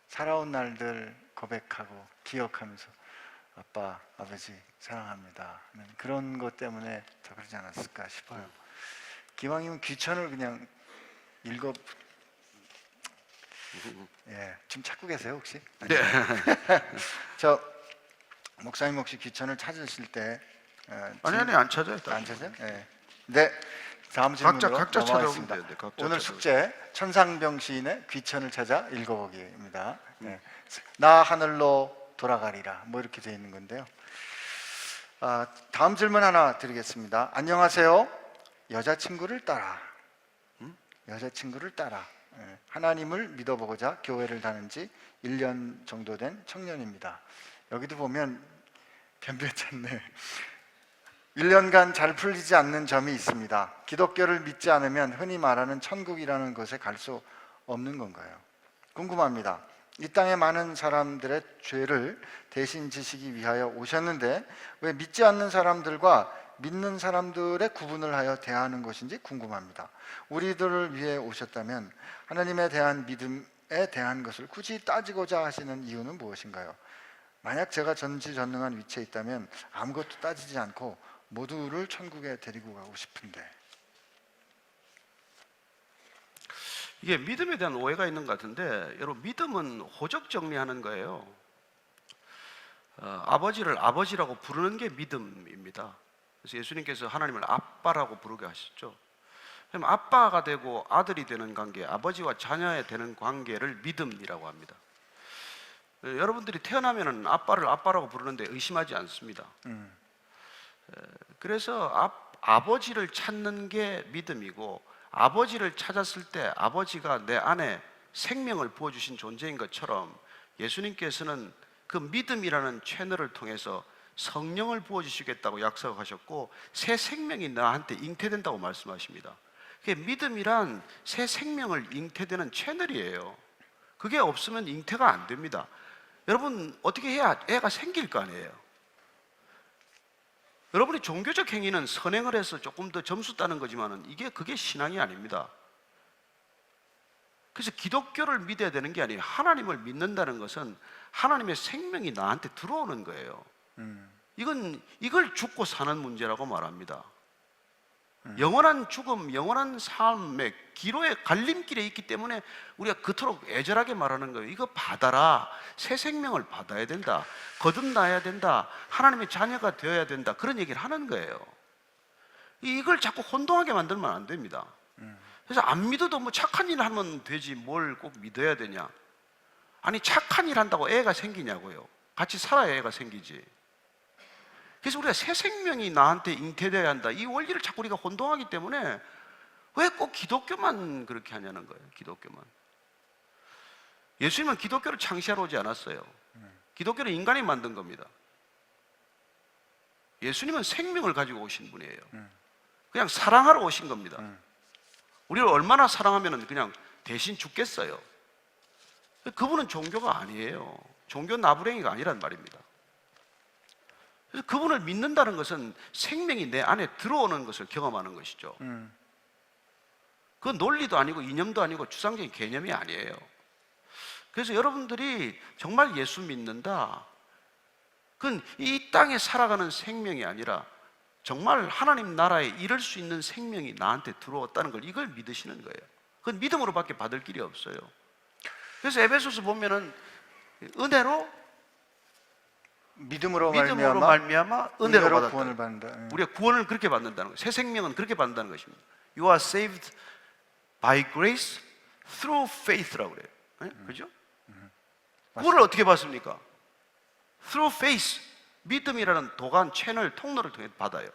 살아온 날들 고백하고 기억하면서 아빠, 아버지 사랑합니다 하는 그런 것 때문에 더 그러지 않았을까 싶어요. 기왕이면 귀천을 그냥 읽어 예, 지금 찾고 계세요 혹시? 네. 저 목사님 혹시 귀천을 찾으실 때 아니 안 찾아요. 안 찾아요? 예. 네. 다음 질문으로 각자 넘어가겠습니다. 찾아오면 돼요. 각자 오늘 찾아오면. 숙제 천상병 시인의 귀천을 찾아 읽어보기입니다. 네. 나 하늘로 돌아가리라 뭐 이렇게 되어 있는 건데요. 다음 질문 하나 드리겠습니다. 안녕하세요. 여자친구를 따라 예, 하나님을 믿어보고자 교회를 다닌 지 1년 정도 된 청년입니다. 여기도 보면 변변찮네. 1년간 잘 풀리지 않는 점이 있습니다. 기독교를 믿지 않으면 흔히 말하는 천국이라는 곳에 갈 수 없는 건가요? 궁금합니다. 이 땅에 많은 사람들의 죄를 대신 지시기 위하여 오셨는데 왜 믿지 않는 사람들과 믿는 사람들의 구분을 하여 대하는 것인지 궁금합니다. 우리들을 위해 오셨다면 하나님에 대한 믿음에 대한 것을 굳이 따지고자 하시는 이유는 무엇인가요? 만약 제가 전지전능한 위치에 있다면 아무것도 따지지 않고 모두를 천국에 데리고 가고 싶은데. 이게 믿음에 대한 오해가 있는 것 같은데, 여러분 믿음은 호적 정리하는 거예요. 아버지를 아버지라고 부르는 게 믿음입니다. 그래서 예수님께서 하나님을 아빠라고 부르게 하셨죠. 그럼 아빠가 되고 아들이 되는 관계, 아버지와 자녀에 되는 관계를 믿음이라고 합니다. 여러분들이 태어나면 아빠를 아빠라고 부르는데 의심하지 않습니다. 그래서 아버지를 찾는 게 믿음이고, 아버지를 찾았을 때 아버지가 내 안에 생명을 부어주신 존재인 것처럼 예수님께서는 그 믿음이라는 채널을 통해서 성령을 부어주시겠다고 약속하셨고 새 생명이 나한테 잉태된다고 말씀하십니다. 믿음이란 새 생명을 잉태되는 채널이에요. 그게 없으면 잉태가 안 됩니다. 여러분 어떻게 해야 애가 생길 거 아니에요? 여러분이 종교적 행위는 선행을 해서 조금 더 점수 따는 거지만 그게 신앙이 아닙니다. 그래서 기독교를 믿어야 되는 게 아니에요. 하나님을 믿는다는 것은 하나님의 생명이 나한테 들어오는 거예요. 이걸 죽고 사는 문제라고 말합니다. 영원한 죽음, 영원한 삶의 기로의 갈림길에 있기 때문에 우리가 그토록 애절하게 말하는 거예요. 이거 받아라. 새 생명을 받아야 된다. 거듭나야 된다. 하나님의 자녀가 되어야 된다. 그런 얘기를 하는 거예요. 이걸 자꾸 혼동하게 만들면 안 됩니다. 그래서 안 믿어도 뭐 착한 일 하면 되지 뭘 꼭 믿어야 되냐. 아니 착한 일 한다고 애가 생기냐고요. 같이 살아야 애가 생기지. 그래서 우리가 새 생명이 나한테 잉태되어야 한다. 이 원리를 자꾸 우리가 혼동하기 때문에 왜 꼭 기독교만 그렇게 하냐는 거예요. 기독교만. 예수님은 기독교를 창시하러 오지 않았어요. 기독교는 인간이 만든 겁니다. 예수님은 생명을 가지고 오신 분이에요. 그냥 사랑하러 오신 겁니다. 우리를 얼마나 사랑하면 그냥 대신 죽겠어요. 그분은 종교가 아니에요. 종교 나부랭이가 아니란 말입니다. 그래서 그분을 믿는다는 것은 생명이 내 안에 들어오는 것을 경험하는 것이죠. 그건 논리도 아니고 이념도 아니고 추상적인 개념이 아니에요. 그래서 여러분들이 정말 예수 믿는다, 그건 이 땅에 살아가는 생명이 아니라 정말 하나님 나라에 이를 수 있는 생명이 나한테 들어왔다는 걸, 이걸 믿으시는 거예요. 그건 믿음으로밖에 받을 길이 없어요. 그래서 에베소서 보면은 은혜로 믿음으로 말미암아 은혜로 받았다. 구원을 받는다. 우리가 구원을 그렇게 받는다는 거예요. 새 생명은 그렇게 받는다는 것입니다. You are saved by grace through faith라고 그래요. 네? 그죠? 구원을 어떻게 받습니까? Through faith. 믿음이라는 도관, 채널, 통로를 통해 받아요.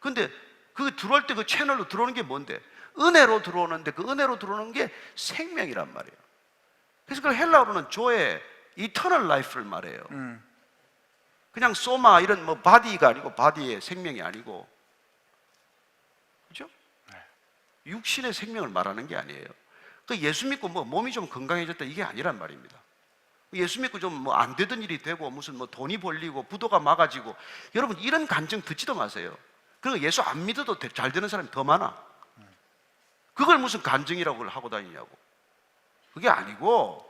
근데 그 들어올 때 그 채널로 들어오는 게 뭔데? 은혜로 들어오는데 그 은혜로 들어오는 게 생명이란 말이에요. 그래서 그걸 헬라어로는 조의 eternal life를 말해요. 그냥 소마 이런 뭐 바디가 아니고, 바디의 생명이 아니고, 그죠? 육신의 생명을 말하는 게 아니에요. 그 예수 믿고 뭐 몸이 좀 건강해졌다 이게 아니란 말입니다. 예수 믿고 좀 뭐 안 되던 일이 되고 무슨 뭐 돈이 벌리고 부도가 막아지고, 여러분 이런 간증 듣지도 마세요. 그리고 예수 안 믿어도 잘 되는 사람이 더 많아. 그걸 무슨 간증이라고 하고 다니냐고. 그게 아니고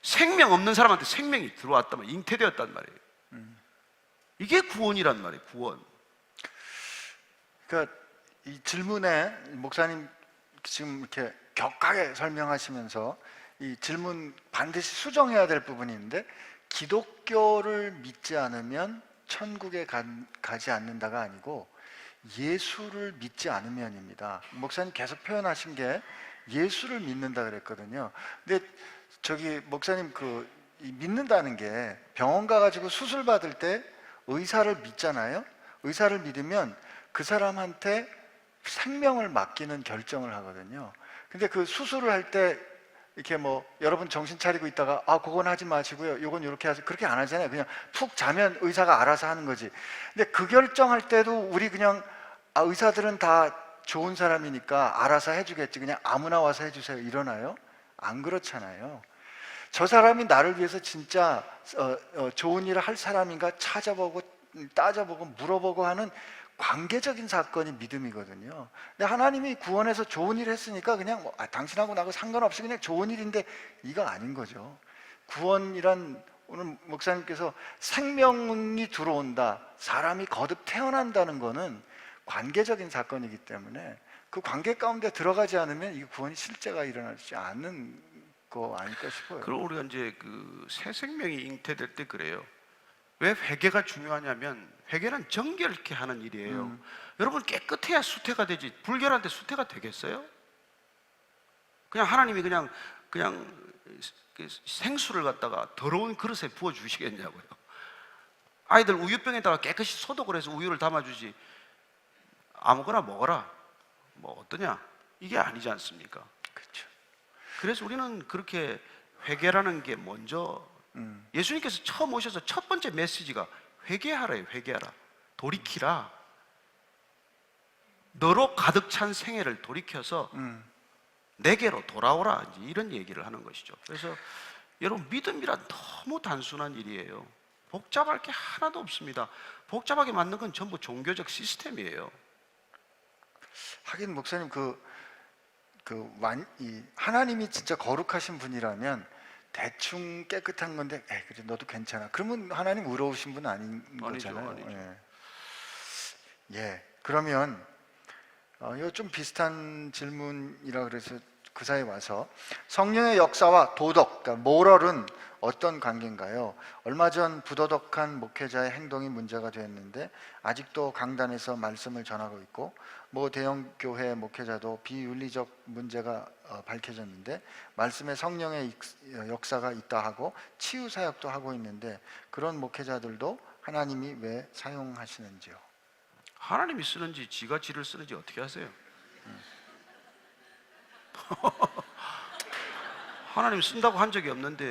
생명 없는 사람한테 생명이 들어왔단 말이에요. 잉태되었단 말이에요. 이게 구원이란 말이에요. 구원. 그러니까 이 질문에 목사님 지금 이렇게 격하게 설명하시면서 이 질문 반드시 수정해야 될 부분이 있는데, 기독교를 믿지 않으면 천국에 가지 않는다가 아니고 예수를 믿지 않으면입니다. 목사님 계속 표현하신 게 예수를 믿는다 그랬거든요. 근데 저기 목사님 이 믿는다는 게 병원 가가지고 수술 받을 때 의사를 믿잖아요. 의사를 믿으면 그 사람한테 생명을 맡기는 결정을 하거든요. 근데 그 수술을 할 때 이렇게 뭐 여러분 정신 차리고 있다가 그건 하지 마시고요, 요건 이렇게 하세요, 그렇게 안 하잖아요. 그냥 푹 자면 의사가 알아서 하는 거지. 근데 그 결정할 때도 우리 그냥 의사들은 다 좋은 사람이니까 알아서 해주겠지, 그냥 아무나 와서 해주세요 이러나요? 안 그렇잖아요. 저 사람이 나를 위해서 진짜 좋은 일을 할 사람인가 찾아보고 따져보고 물어보고 하는 관계적인 사건이 믿음이거든요. 근데 하나님이 구원해서 좋은 일 했으니까 그냥 당신하고 나하고 상관없이 그냥 좋은 일인데, 이거 아닌 거죠. 구원이란, 오늘 목사님께서 생명이 들어온다, 사람이 거듭 태어난다는 거는 관계적인 사건이기 때문에 그 관계 가운데 들어가지 않으면 이 구원이 실제가 일어나지 않는 거 아닐까 싶어요. 그럼 우리가 이제 그 새 생명이 잉태될 때 그래요. 왜 회개가 중요하냐면 회개는 정결케 하는 일이에요. 여러분 깨끗해야 수태가 되지, 불결한데 수태가 되겠어요? 그냥 하나님이 그냥 생수를 갖다가 더러운 그릇에 부어 주시겠냐고요. 아이들 우유병에다가 깨끗이 소독을 해서 우유를 담아주지, 아무거나 먹어라, 뭐 어떠냐, 이게 아니지 않습니까? 그렇죠. 그래서 우리는 그렇게 회개라는 게 먼저, 예수님께서 처음 오셔서 첫 번째 메시지가 회개하라예요. 회개하라, 돌이키라, 너로 가득 찬 생애를 돌이켜서 내게로 돌아오라, 이런 얘기를 하는 것이죠. 그래서 여러분, 믿음이란 너무 단순한 일이에요. 복잡할 게 하나도 없습니다. 복잡하게 만든 건 전부 종교적 시스템이에요. 하긴 목사님 하나님이 진짜 거룩하신 분이라면 대충 깨끗한 건데 그래 너도 괜찮아, 그러면 하나님 의로우신 분 아닌 거잖아요. 아니죠. 예. 그러면 이거 좀 비슷한 질문이라 그래서 그 사이에 와서, 성령의 역사와 도덕, 그러니까 모럴은 어떤 관계인가요? 얼마 전 부도덕한 목회자의 행동이 문제가 되었는데 아직도 강단에서 말씀을 전하고 있고, 모 대형 교회 목회자도 비윤리적 문제가 밝혀졌는데 말씀에 성령의 역사가 있다 하고 치유 사역도 하고 있는데, 그런 목회자들도 하나님이 왜 사용하시는지요? 하나님이 쓰는지 지가 지를 쓰는지 어떻게 하세요? 하나님 쓴다고 한 적이 없는데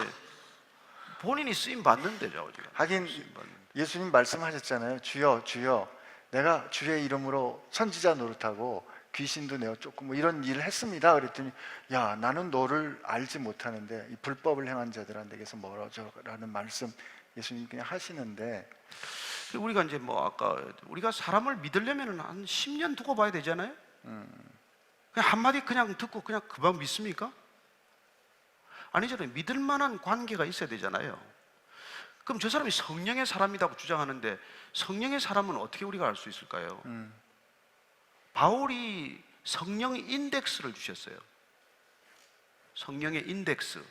본인이 쓰임 받는데죠. 하긴 예수님 말씀하셨잖아요. 주여 주여, 내가 주의 이름으로 선지자 노릇하고 귀신도 내어 쫓고 뭐 이런 일을 했습니다. 그랬더니 야, 나는 너를 알지 못하는데 이 불법을 행한 자들아 내게서 멀어져라는 말씀 예수님 그냥 하시는데, 우리가 이제 뭐 아까 우리가 사람을 믿으려면 한 10년 두고 봐야 되잖아요. 그냥 한마디 그냥 듣고 그냥 금방 믿습니까? 아니잖아요. 믿을 만한 관계가 있어야 되잖아요. 그럼 저 사람이 성령의 사람이라고 주장하는데 성령의 사람은 어떻게 우리가 알 수 있을까요? 바울이 성령 인덱스를 주셨어요. 성령의 인덱스.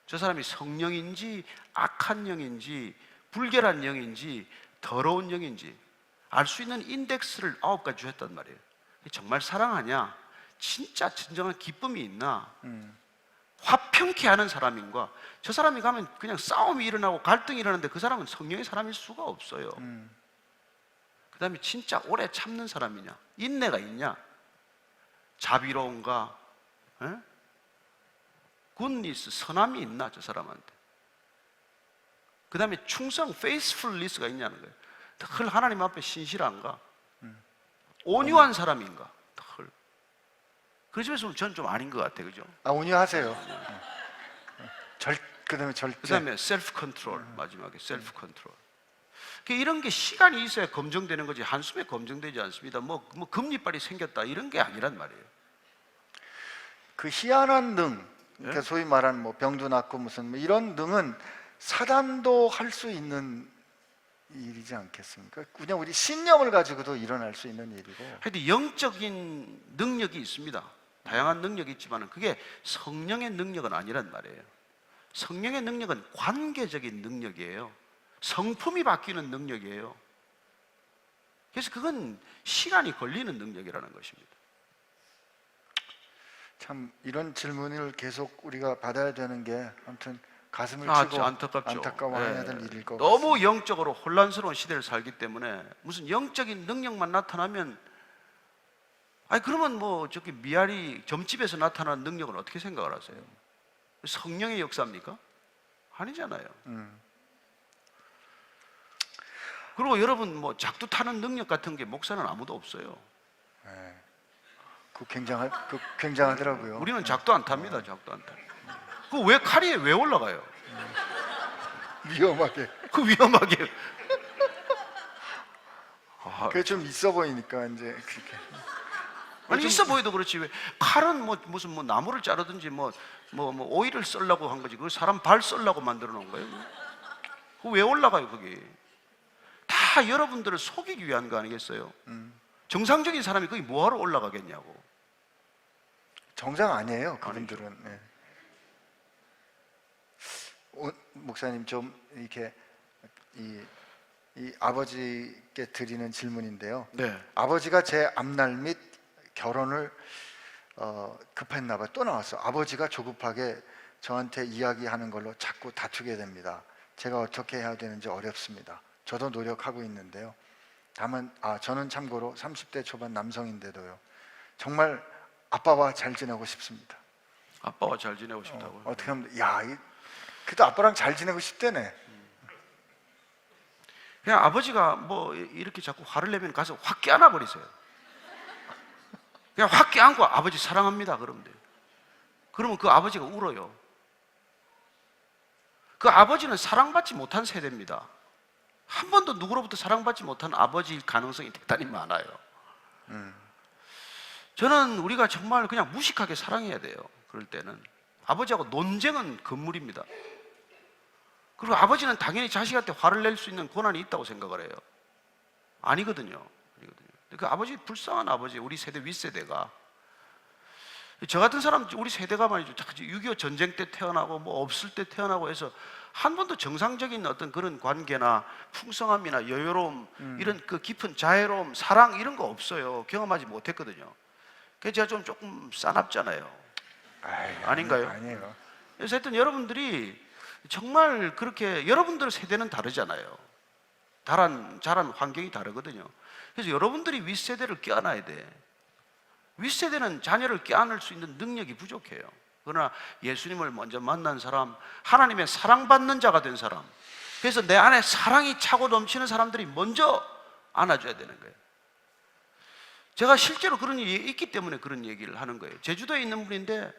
저 사람이 성령인지 악한 영인지 불결한 영인지 더러운 영인지 알 수 있는 인덱스를 9가지 주셨단 말이에요. 정말 사랑하냐? 진짜 진정한 기쁨이 있나? 화평케 하는 사람인가? 저 사람이 가면 그냥 싸움이 일어나고 갈등이 일어나는데 그 사람은 성령의 사람일 수가 없어요. 그 다음에 진짜 오래 참는 사람이냐? 인내가 있냐? 자비로운가? 굿니스, 선함이 있나? 저 사람한테. 그 다음에 충성, faithfulness가 있냐는 거예요. 늘 하나님 앞에 신실한가? 온유한 사람인가? 늘. 그 점에서 저는 좀 아닌 것 같아요. 그죠? 온유하세요. 그다음에 절제. 그다음에 셀프 컨트롤. 마지막에 셀프 컨트롤. 이런 게 시간이 있어야 검증되는 거지 한숨에 검증되지 않습니다. 뭐 금리빨이 생겼다 이런 게 아니란 말이에요. 그 희한한 능, 그러니까 소위 말하는 뭐 병도 낫고 무슨 뭐 이런 능은 사단도 할 수 있는 일이지 않겠습니까? 그냥 우리 신념을 가지고도 일어날 수 있는 일이고. 하여튼 영적인 능력이 있습니다. 다양한 능력이 있지만 그게 성령의 능력은 아니란 말이에요. 성령의 능력은 관계적인 능력이에요. 성품이 바뀌는 능력이에요. 그래서 그건 시간이 걸리는 능력이라는 것입니다. 참 이런 질문을 계속 우리가 받아야 되는 게 아무튼 가슴을 치고 안타깝죠. 안타까워해야 될 일일 것 너무 같습니다. 영적으로 혼란스러운 시대를 살기 때문에 무슨 영적인 능력만 나타나면 그러면 뭐 저기 미아리 점집에서 나타나는 능력은 어떻게 생각을 하세요? 성령의 역사입니까? 아니잖아요. 그리고 여러분 뭐 작두 타는 능력 같은 게 목사는 아무도 없어요. 네. 그 굉장하더라고요. 우리는 작두 안 탑니다. 작두 안 타. 그 왜 칼이 왜 올라가요? 위험하게. 그 위험하게. 그게 좀 있어 보이니까 이제 그렇게. 아니 있어 보여도 그렇지 왜 칼은 뭐 무슨 뭐 나무를 자르든지 뭐 오이를 썰라고 한 거지 그걸 사람 발 썰라고 만들어 놓은 거예요. 그 왜 올라가요 그게? 다 여러분들을 속이기 위한 거 아니겠어요? 정상적인 사람이 거기 뭐하러 올라가겠냐고. 정상 아니에요 그분들은. 네. 목사님 좀 이렇게 이 아버지께 드리는 질문인데요. 네. 아버지가 제 앞날 및 결혼을 급했나 봐요. 또 나왔어. 아버지가 조급하게 저한테 이야기하는 걸로 자꾸 다투게 됩니다. 제가 어떻게 해야 되는지 어렵습니다. 저도 노력하고 있는데요. 다만 저는 참고로 30대 초반 남성인데도요. 정말 아빠와 잘 지내고 싶습니다. 아빠와 잘 지내고 싶다고요? 어떻게 하면 그래도 아빠랑 잘 지내고 싶대네. 그냥 아버지가 뭐 이렇게 자꾸 화를 내면 가서 확 껴안아 버리세요. 그냥 확 껴안고 아버지 사랑합니다 그러면 돼요. 그러면 그 아버지가 울어요. 그 아버지는 사랑받지 못한 세대입니다. 한 번도 누구로부터 사랑받지 못한 아버지일 가능성이 대단히 많아요. 저는 우리가 정말 그냥 무식하게 사랑해야 돼요. 그럴 때는 아버지하고 논쟁은 금물입니다. 그리고 아버지는 당연히 자식한테 화를 낼 수 있는 권한이 있다고 생각을 해요. 아니거든요. 그 아버지 불쌍한 아버지, 우리 세대 윗세대가 저 같은 사람 우리 세대가 말이죠. 6.25 전쟁 때 태어나고 뭐 없을 때 태어나고 해서 한 번도 정상적인 어떤 그런 관계나 풍성함이나 여유로움 이런 그 깊은 자애로움, 사랑 이런 거 없어요. 경험하지 못했거든요. 그래서 제가 조금 싸납잖아요. 아닌가요? 아니에요. 그래서 하여튼 여러분들이 정말 그렇게 여러분들 세대는 다르잖아요. 자란 환경이 다르거든요. 그래서 여러분들이 윗세대를 껴안아야 돼. 윗세대는 자녀를 껴안을 수 있는 능력이 부족해요. 그러나 예수님을 먼저 만난 사람, 하나님의 사랑받는 자가 된 사람, 그래서 내 안에 사랑이 차고 넘치는 사람들이 먼저 안아줘야 되는 거예요. 제가 실제로 그런 일이 있기 때문에 그런 얘기를 하는 거예요. 제주도에 있는 분인데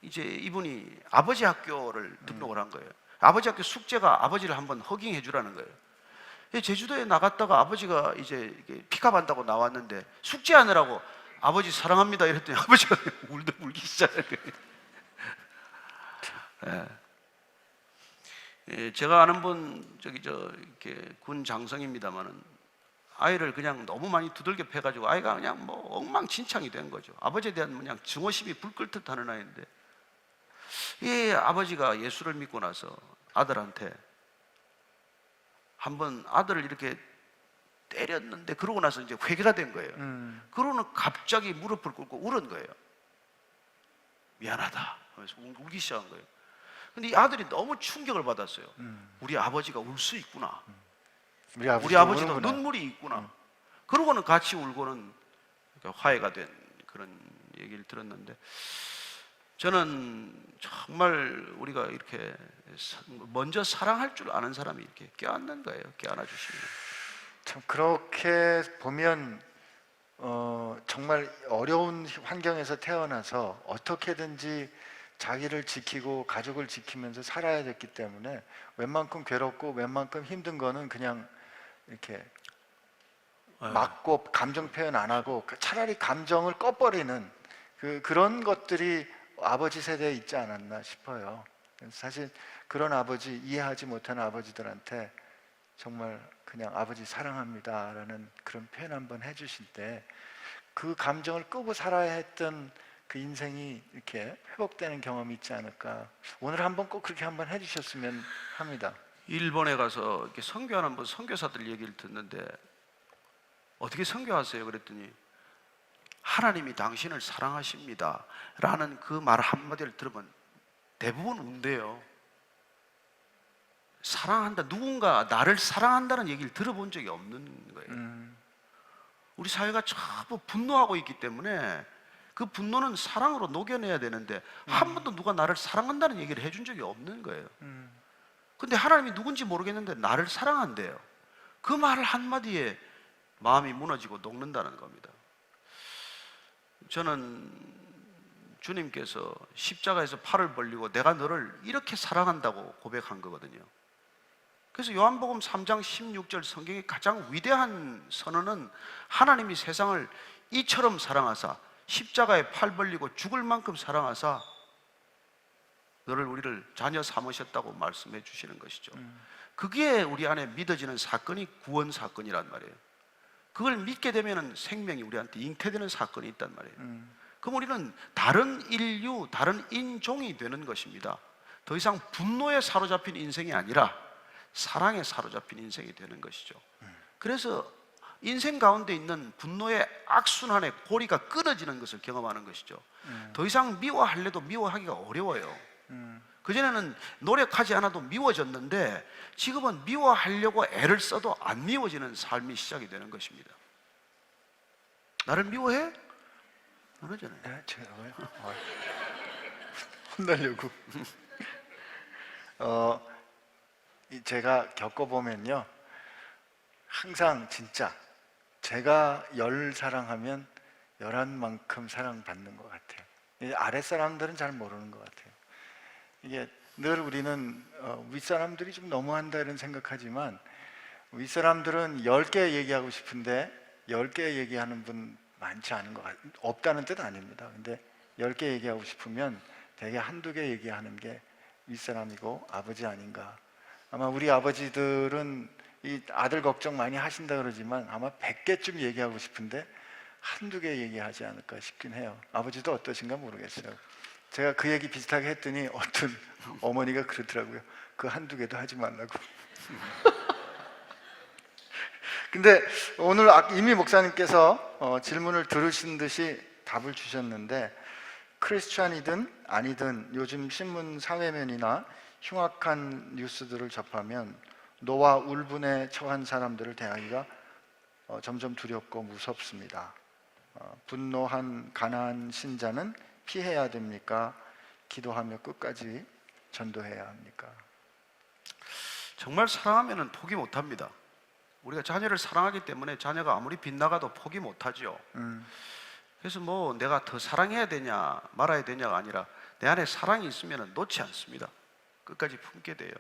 이제 이분이 아버지 학교를 등록을 한 거예요. 아버지 학교 숙제가 아버지를 한번 허깅해 주라는 거예요. 제주도에 나갔다가 아버지가 이제 픽업 한다고 나왔는데 숙제하느라고 아버지 사랑합니다 이랬더니 아버지가 울기 시작한 거예요. 제가 아는 분 이렇게 군 장성입니다만은 아이를 그냥 너무 많이 두들겨 패가지고 아이가 그냥 뭐 엉망진창이 된 거죠. 아버지에 대한 그냥 증오심이 불끓듯 하는 아이인데 이 아버지가 예수를 믿고 나서 아들한테 한번 아들을 이렇게 때렸는데 그러고 나서 이제 회개가 된 거예요. 그러고는 갑자기 무릎을 꿇고 울은 거예요. 미안하다 하면서 울기 시작한 거예요. 근데 이 아들이 너무 충격을 받았어요. 우리 아버지가 울 수 있구나. 우리 아버지도 우는구나. 눈물이 있구나. 그러고는 같이 울고는 화해가 된 그런 얘기를 들었는데 저는 정말 우리가 이렇게 먼저 사랑할 줄 아는 사람이 이렇게 껴안는 거예요. 껴안아 주시면. 참 그렇게 보면 정말 어려운 환경에서 태어나서 어떻게든지 자기를 지키고 가족을 지키면서 살아야 됐기 때문에 웬만큼 괴롭고 웬만큼 힘든 거는 그냥 이렇게 막고 감정 표현 안 하고 차라리 감정을 꺼버리는 그런 것들이 아버지 세대에 있지 않았나 싶어요. 사실 그런 아버지, 이해하지 못하는 아버지들한테 정말 그냥 아버지 사랑합니다 라는 그런 표현 한번 해주실 때 그 감정을 끄고 살아야 했던 그 인생이 이렇게 회복되는 경험이 있지 않을까. 오늘 한번 꼭 그렇게 한번 해주셨으면 합니다. 일본에 가서 이렇게 선교하는 분 선교사들 얘기를 듣는데 어떻게 선교하세요? 그랬더니 하나님이 당신을 사랑하십니다 라는 그 말 한마디를 들으면 대부분 운대요. 사랑한다, 누군가 나를 사랑한다는 얘기를 들어본 적이 없는 거예요. 우리 사회가 전부 분노하고 있기 때문에 그 분노는 사랑으로 녹여내야 되는데 한 번도 누가 나를 사랑한다는 얘기를 해준 적이 없는 거예요. 근데 하나님이 누군지 모르겠는데 나를 사랑한대요. 그 말 한마디에 마음이 무너지고 녹는다는 겁니다. 저는 주님께서 십자가에서 팔을 벌리고 내가 너를 이렇게 사랑한다고 고백한 거거든요. 그래서 요한복음 3장 16절 성경의 가장 위대한 선언은 하나님이 세상을 이처럼 사랑하사 십자가에 팔 벌리고 죽을 만큼 사랑하사 너를 우리를 자녀 삼으셨다고 말씀해 주시는 것이죠. 그게 우리 안에 믿어지는 사건이 구원 사건이란 말이에요. 그걸 믿게 되면 생명이 우리한테 잉태되는 사건이 있단 말이에요. 그럼 우리는 다른 인류, 다른 인종이 되는 것입니다. 더 이상 분노에 사로잡힌 인생이 아니라 사랑에 사로잡힌 인생이 되는 것이죠. 그래서 인생 가운데 있는 분노의 악순환의 고리가 끊어지는 것을 경험하는 것이죠. 더 이상 미워하려도 미워하기가 어려워요. 그전에는 노력하지 않아도 미워졌는데 지금은 미워하려고 애를 써도 안 미워지는 삶이 시작이 되는 것입니다. 나를 미워해? 안 하잖아요. 네, 제가요? 혼나려고. 제가 겪어보면요, 항상 진짜 제가 10 사랑하면 11만큼 사랑받는 것 같아요. 이 아랫사람들은 잘 모르는 것 같아요. 이게 늘 우리는 윗사람들이 좀 너무한다 이런 생각하지만 윗사람들은 10개 얘기하고 싶은데 10개 얘기하는 분 많지 않은 것 같아요. 없다는 뜻 아닙니다. 근데 10개 얘기하고 싶으면 대개 한두 개 얘기하는 게 윗사람이고 아버지 아닌가. 아마 우리 아버지들은 이 아들 걱정 많이 하신다 그러지만 아마 100개쯤 얘기하고 싶은데 한두 개 얘기하지 않을까 싶긴 해요. 아버지도 어떠신가 모르겠어요. 제가 그 얘기 비슷하게 했더니 어떤 어머니가 그러더라고요. 그 한두 개도 하지 말라고. 근데 오늘 이미 목사님께서 질문을 들으신 듯이 답을 주셨는데, 크리스찬이든 아니든 요즘 신문 사회면이나 흉악한 뉴스들을 접하면 노와 울분에 처한 사람들을 대하기가 점점 두렵고 무섭습니다. 분노한 가난한 신자는 피해야 됩니까? 기도하며 끝까지 전도해야 합니까? 정말 사랑하면 포기 못합니다. 우리가 자녀를 사랑하기 때문에 자녀가 아무리 빗나가도 포기 못하죠. 그래서 뭐 내가 더 사랑해야 되냐 말아야 되냐가 아니라 내 안에 사랑이 있으면 놓지 않습니다. 끝까지 품게 돼요.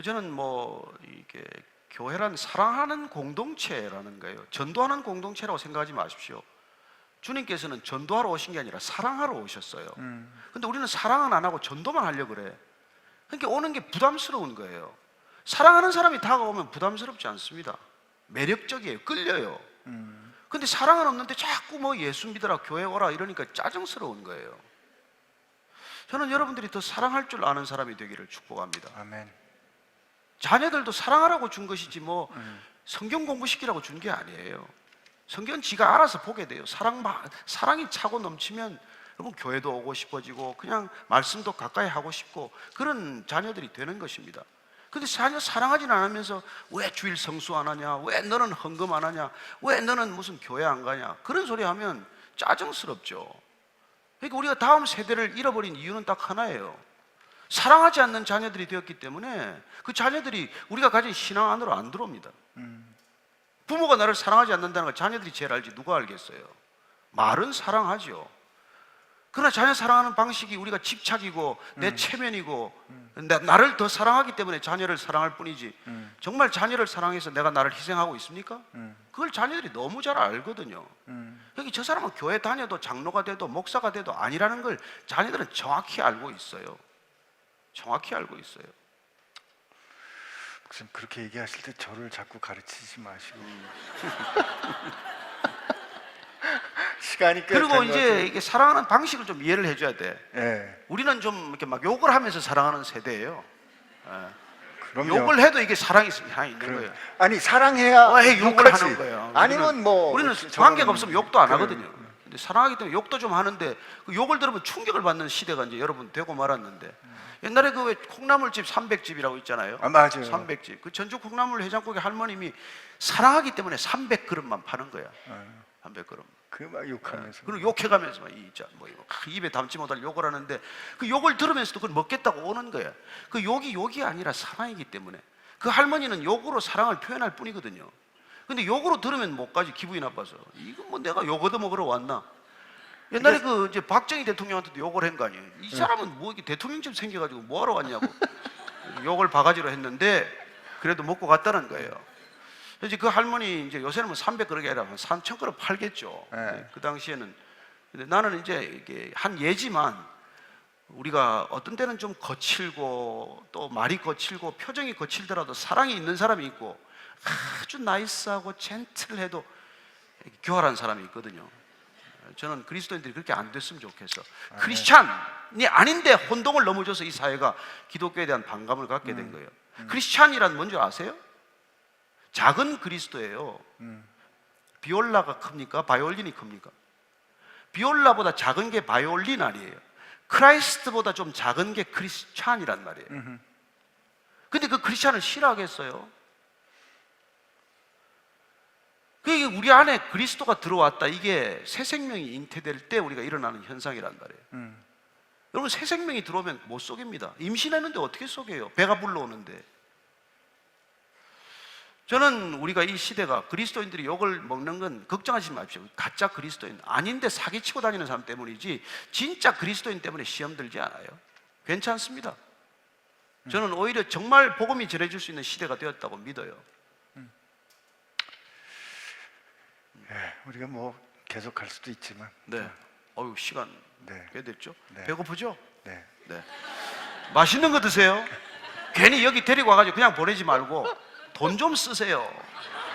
저는 뭐 이게 교회란 사랑하는 공동체라는 거예요. 전도하는 공동체라고 생각하지 마십시오. 주님께서는 전도하러 오신 게 아니라 사랑하러 오셨어요. 근데 우리는 사랑은 안 하고 전도만 하려고 그래. 그러니까 오는 게 부담스러운 거예요. 사랑하는 사람이 다가오면 부담스럽지 않습니다. 매력적이에요. 끌려요. 근데 사랑은 없는데 자꾸 뭐 예수 믿으라 교회 오라 이러니까 짜증스러운 거예요. 저는 여러분들이 더 사랑할 줄 아는 사람이 되기를 축복합니다. 아멘. 자녀들도 사랑하라고 준 것이지 뭐 성경 공부시키라고 준 게 아니에요. 성경은 지가 알아서 보게 돼요. 사랑이 차고 넘치면 여러분 교회도 오고 싶어지고 그냥 말씀도 가까이 하고 싶고 그런 자녀들이 되는 것입니다. 근데 자녀 사랑하진 않으면서 왜 주일 성수 안 하냐, 왜 너는 헌금 안 하냐, 왜 너는 무슨 교회 안 가냐, 그런 소리 하면 짜증스럽죠. 그러니까 우리가 다음 세대를 잃어버린 이유는 딱 하나예요. 사랑하지 않는 자녀들이 되었기 때문에 그 자녀들이 우리가 가진 신앙 안으로 안 들어옵니다. 부모가 나를 사랑하지 않는다는 걸 자녀들이 제일 알지 누가 알겠어요. 말은 사랑하죠. 그러나 자녀 사랑하는 방식이 우리가 집착이고 내 체면이고 나를 더 사랑하기 때문에 자녀를 사랑할 뿐이지 정말 자녀를 사랑해서 내가 나를 희생하고 있습니까? 그걸 자녀들이 너무 잘 알거든요. 여기 저 사람은 교회 다녀도 장로가 돼도 목사가 돼도 아니라는 걸 자녀들은 정확히 알고 있어요. 정확히 알고 있어요. 목사님 그렇게 얘기하실 때 저를 자꾸 가르치지 마시고 시간이 꽤 그리고 된것 이제 같아요. 이게 사랑하는 방식을 좀 이해를 해줘야 돼. 예, 우리는 좀 이렇게 막 욕을 하면서 사랑하는 세대예요. 그럼요. 욕을 해도 이게 사랑이 있는 거예요. 아니 사랑해야 해 욕을 욕하지. 하는 거예요. 아니면 뭐 우리는 저는- 관계가 없으면 욕도 안 그래요. 하거든요. 근데 사랑하기 때문에 욕도 좀 하는데 그 욕을 들으면 충격을 받는 시대가 이제 여러분 되고 말았는데, 옛날에 그 왜 콩나물집 300집이라고 있잖아요. 아, 맞아요. 300집. 그 전주 콩나물 해장국의 할머님이 사랑하기 때문에 300그릇만 파는 거야. 300그릇. 그 막 욕하면서. 그리고 욕해가면서 막 뭐 이거 입에 담지 못할 욕을 하는데, 그 욕을 들으면서도 그걸 먹겠다고 오는 거야. 그 욕이 아니라 사랑이기 때문에. 그 할머니는 욕으로 사랑을 표현할 뿐이거든요. 근데 욕으로 들으면 못 가지, 기분이 나빠서. 이거 뭐 내가 욕 얻어먹으러 왔나? 옛날에 그 이제 박정희 대통령한테도 욕을 한 거 아니에요. 이 사람은 뭐 이게 대통령쯤 생겨가지고 뭐하러 왔냐고 욕을 바가지로 했는데 그래도 먹고 갔다는 거예요. 그래서 그 할머니 이제 요새는 뭐 300그릇이 아니라 한 3,000그릇 팔겠죠. 네. 그 당시에는. 근데 나는 이제 이게 한 예지만, 우리가 어떤 때는 좀 거칠고 또 말이 거칠고 표정이 거칠더라도 사랑이 있는 사람이 있고, 아주 나이스하고 젠틀해도 교활한 사람이 있거든요. 저는 그리스도인들이 그렇게 안 됐으면 좋겠어. 크리스찬이 아닌데 혼동을 넘어져서 이 사회가 기독교에 대한 반감을 갖게 된 거예요. 크리스찬이란 뭔지 아세요? 작은 그리스도예요. 비올라가 큽니까? 바이올린이 큽니까? 비올라보다 작은 게 바이올린 아니에요. 크라이스트보다 좀 작은 게 크리스찬이란 말이에요. 근데 그 크리스찬을 싫어하겠어요? 그게 우리 안에 그리스도가 들어왔다, 이게 새 생명이 잉태될 때 우리가 일어나는 현상이란 말이에요. 여러분, 새 생명이 들어오면 못 속입니다. 임신했는데 어떻게 속여요? 배가 불러오는데. 저는 우리가 이 시대가 그리스도인들이 욕을 먹는 건 걱정하지 마십시오. 가짜 그리스도인 아닌데 사기치고 다니는 사람 때문이지, 진짜 그리스도인 때문에 시험 들지 않아요. 괜찮습니다. 저는 오히려 정말 복음이 전해질 수 있는 시대가 되었다고 믿어요. 예, 우리가 뭐 계속 할 수도 있지만. 네. 어유 시간 네. 꽤 됐죠? 네. 배고프죠? 네. 네. 맛있는 거 드세요. 괜히 여기 데리고 와가지고 그냥 보내지 말고 돈 좀 쓰세요.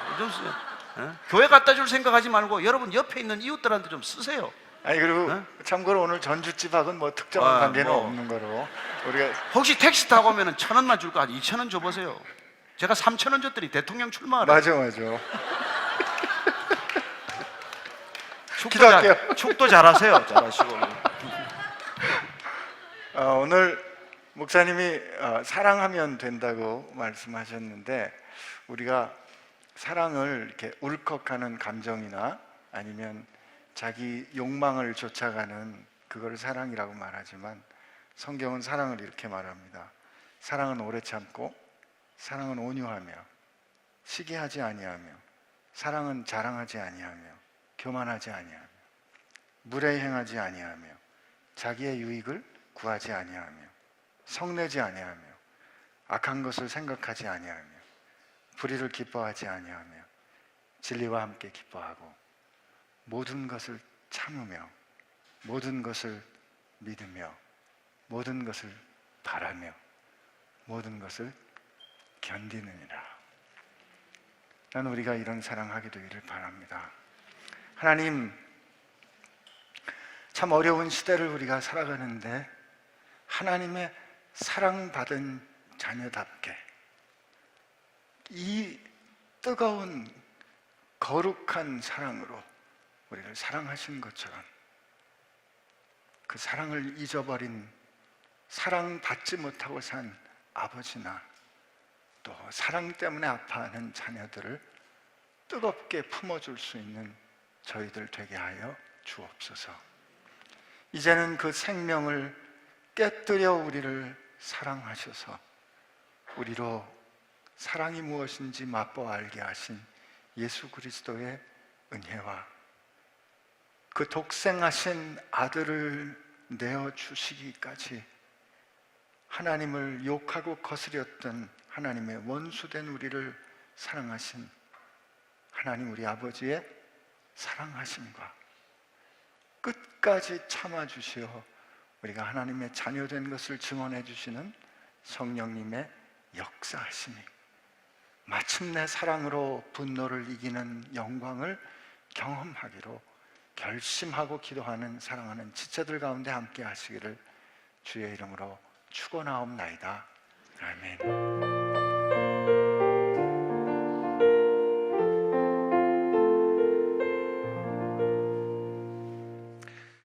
돈 좀 쓰세요. 예? 교회 갖다 줄 생각하지 말고 여러분 옆에 있는 이웃들한테 좀 쓰세요. 아니 그리고 네? 참고로 오늘 전주집하고는 뭐 특정한 관계는 뭐. 없는 거로 우리가. 혹시 택시 타고 오면 1,000원만 줄 거 한 2,000원 줘보세요. 제가 3,000원 줬더니 대통령 출마하래. 맞아. 기도할게요. 축도 잘하세요. 잘하시고. 오늘 목사님이 사랑하면 된다고 말씀하셨는데, 우리가 사랑을 이렇게 울컥하는 감정이나 아니면 자기 욕망을 쫓아가는 그걸 사랑이라고 말하지만, 성경은 사랑을 이렇게 말합니다. 사랑은 오래 참고, 사랑은 온유하며, 시기하지 아니하며, 사랑은 자랑하지 아니하며, 교만하지 아니하며, 무례히 행하지 아니하며, 자기의 유익을 구하지 아니하며, 성내지 아니하며, 악한 것을 생각하지 아니하며, 불의를 기뻐하지 아니하며, 진리와 함께 기뻐하고, 모든 것을 참으며, 모든 것을 믿으며, 모든 것을 바라며, 모든 것을 견디느니라. 나는 우리가 이런 사랑하게 되기를 바랍니다. 하나님, 참 어려운 시대를 우리가 살아가는데 하나님의 사랑받은 자녀답게 이 뜨거운 거룩한 사랑으로 우리를 사랑하신 것처럼, 그 사랑을 잊어버린, 사랑받지 못하고 산 아버지나 또 사랑 때문에 아파하는 자녀들을 뜨겁게 품어줄 수 있는 저희들 되게 하여 주옵소서. 이제는 그 생명을 깨뜨려 우리를 사랑하셔서 우리로 사랑이 무엇인지 맛보아 알게 하신 예수 그리스도의 은혜와 그 독생하신 아들을 내어주시기까지 하나님을 욕하고 거스렸던 하나님의 원수된 우리를 사랑하신 하나님 우리 아버지의 사랑하심과 끝까지 참아주시어 우리가 하나님의 자녀된 것을 증언해 주시는 성령님의 역사하심이 마침내 사랑으로 분노를 이기는 영광을 경험하기로 결심하고 기도하는 사랑하는 지체들 가운데 함께 하시기를 주의 이름으로 축원하옵나이다. 아멘.